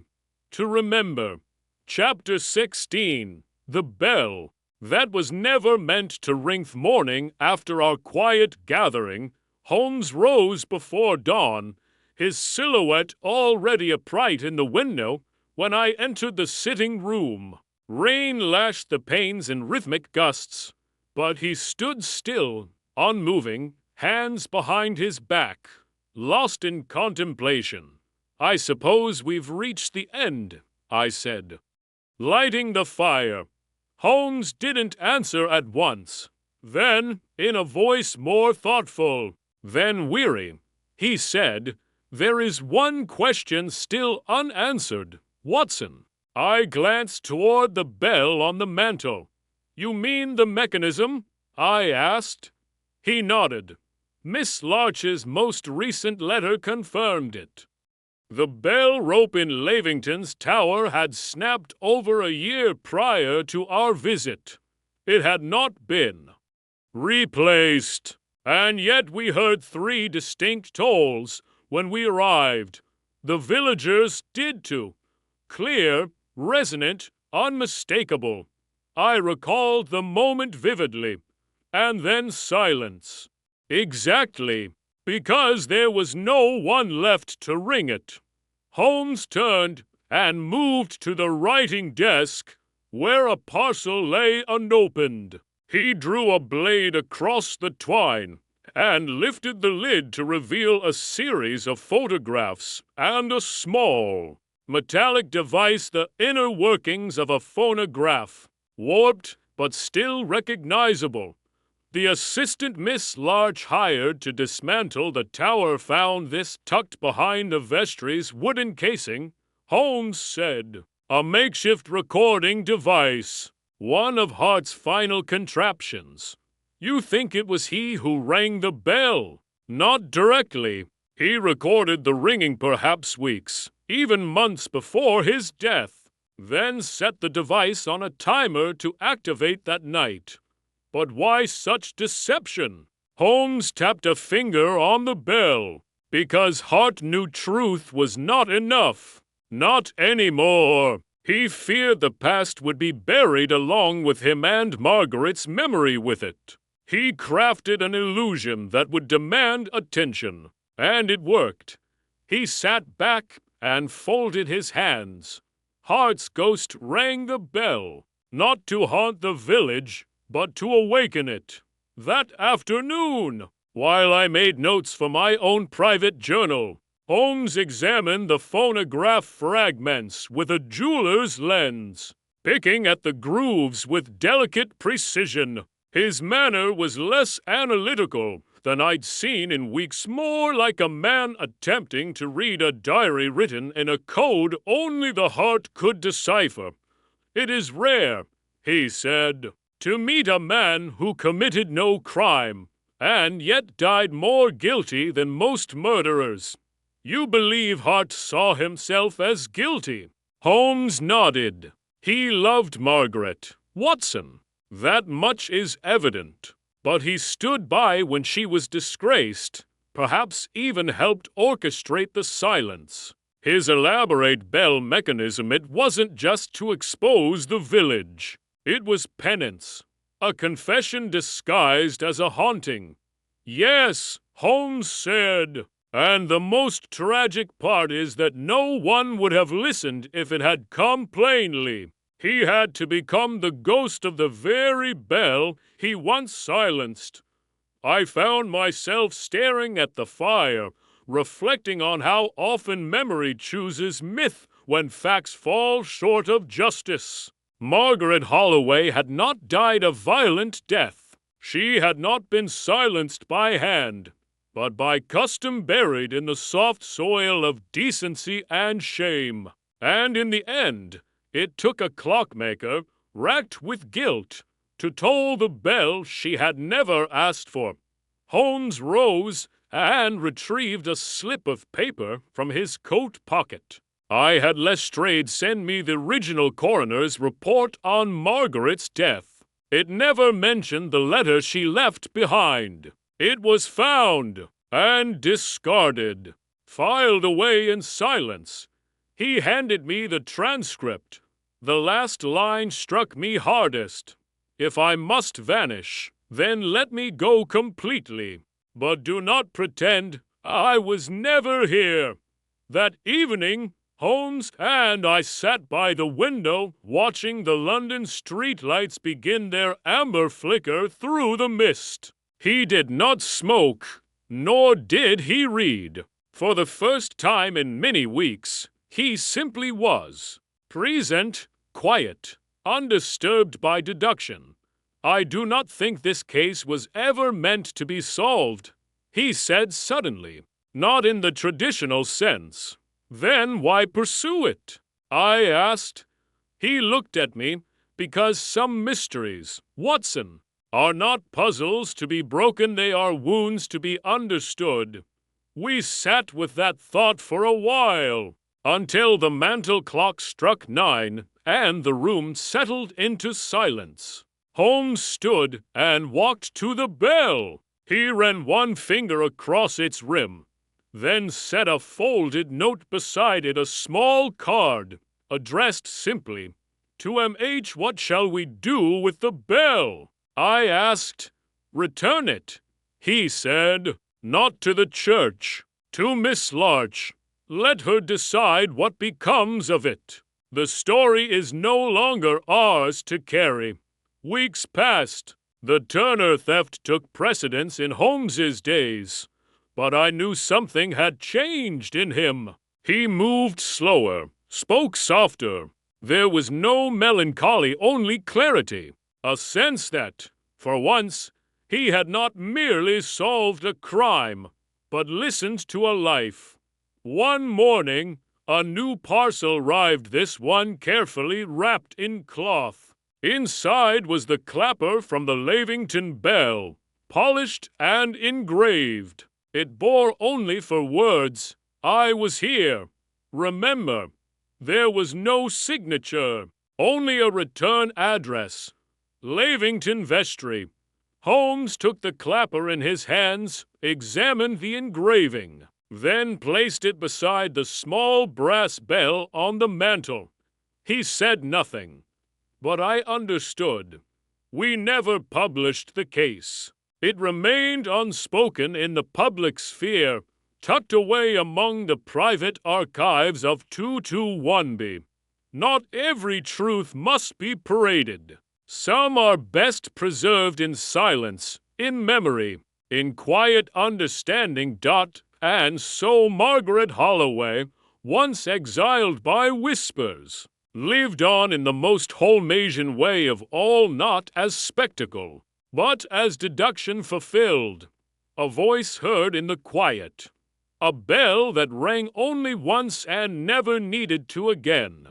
to remember. Chapter 16, The Bell, that was never meant to ring morning after our quiet gathering. Holmes rose before dawn, his silhouette already upright in the window, when I entered the sitting room. Rain lashed the panes in rhythmic gusts, but he stood still, unmoving, hands behind his back, lost in contemplation. I suppose we've reached the end, I said. Lighting the fire. Holmes didn't answer at once. Then, in a voice more thoughtful than weary, he said, "There is one question still unanswered. Watson." I glanced toward the bell on the mantel. "You mean the mechanism?" I asked. He nodded. Miss Larch's most recent letter confirmed it. The bell rope in Lavington's tower had snapped over a year prior to our visit. It had not been replaced, and yet we heard 3 distinct tolls when we arrived. The villagers did too. Clear, resonant, unmistakable. I recalled the moment vividly, and then silence. Exactly, because there was no one left to ring it. Holmes turned and moved to the writing desk, where a parcel lay unopened. He drew a blade across the twine and lifted the lid to reveal a series of photographs and a small metallic device, the inner workings of a phonograph, warped but still recognizable. The assistant Miss Larch hired to dismantle the tower found this tucked behind the vestry's wooden casing. Holmes said, "A makeshift recording device, one of Hart's final contraptions. You think it was he who rang the bell?" "Not directly. He recorded the ringing perhaps weeks, even months before his death, then set the device on a timer to activate that night. But why such deception?" Holmes tapped a finger on the bell. "Because Hart knew truth was not enough. Not anymore. He feared the past would be buried along with him and Margaret's memory with it. He crafted an illusion that would demand attention, and it worked. He sat back and folded his hands. Hart's ghost rang the bell, not to haunt the village, but to awaken it. That afternoon, while I made notes for my own private journal, Holmes examined the phonograph fragments with a jeweler's lens, picking at the grooves with delicate precision. His manner was less analytical than I'd seen in weeks, more like a man attempting to read a diary written in a code only the heart could decipher. "It is rare," he said, "to meet a man who committed no crime, and yet died more guilty than most murderers. You believe Hart saw himself as guilty?" Holmes nodded. He loved Margaret, Watson. That much is evident. But he stood by when she was disgraced, perhaps even helped orchestrate the silence. His elaborate bell mechanism, it wasn't just to expose the village. It was penance, a confession disguised as a haunting. "Yes," Holmes said, "and the most tragic part is that no one would have listened if it had come plainly. He had to become the ghost of the very bell he once silenced." I found myself staring at the fire, reflecting on how often memory chooses myth when facts fall short of justice. Margaret Holloway had not died a violent death. She had not been silenced by hand, but by custom buried in the soft soil of decency and shame. And in the end, it took a clockmaker, racked with guilt, to toll the bell she had never asked for. Holmes rose and retrieved a slip of paper from his coat pocket. I had Lestrade send me the original coroner's report on Margaret's death. It never mentioned the letter she left behind. It was found and discarded, filed away in silence. He handed me the transcript. The last line struck me hardest. "If I must vanish, then let me go completely. But do not pretend I was never here." That evening, Holmes and I sat by the window watching the London streetlights begin their amber flicker through the mist. He did not smoke, nor did he read. For the first time in many weeks, he simply was. Present, quiet, undisturbed by deduction. "I do not think this case was ever meant to be solved," he said suddenly. "Not in the traditional sense." "Then why pursue it?" I asked. He looked at me. "Because some mysteries, Watson, are not puzzles to be broken, they are wounds to be understood." We sat with that thought for a while, until the mantel clock struck 9 and the room settled into silence. Holmes stood and walked to the bell. He ran one finger across its rim, then set a folded note beside it, a small card, addressed simply, "To M.H. What shall we do with the bell?" I asked. "Return it," he said. "Not to the church. To Miss Larch. Let her decide what becomes of it. The story is no longer ours to carry." Weeks passed. The Turner theft took precedence in Holmes's days, but I knew something had changed in him. He moved slower, spoke softer. There was no melancholy, only clarity, a sense that, for once, he had not merely solved a crime, but listened to a life. One morning, a new parcel arrived, this one carefully wrapped in cloth. Inside was the clapper from the Lavington bell, polished and engraved. It bore only for words, "I was here. Remember." There was no signature, only a return address, Lavington Vestry. Holmes took the clapper in his hands, examined the engraving, then placed it beside the small brass bell on the mantel. He said nothing, but I understood. We never published the case. It remained unspoken in the public sphere, tucked away among the private archives of 221B. Not every truth must be paraded. Some are best preserved in silence, in memory, in quiet understanding. And so Margaret Holloway, once exiled by whispers, lived on in the most Holmesian way of all, not as spectacle, but as deduction fulfilled. A voice heard in the quiet. A bell that rang only once and never needed to again.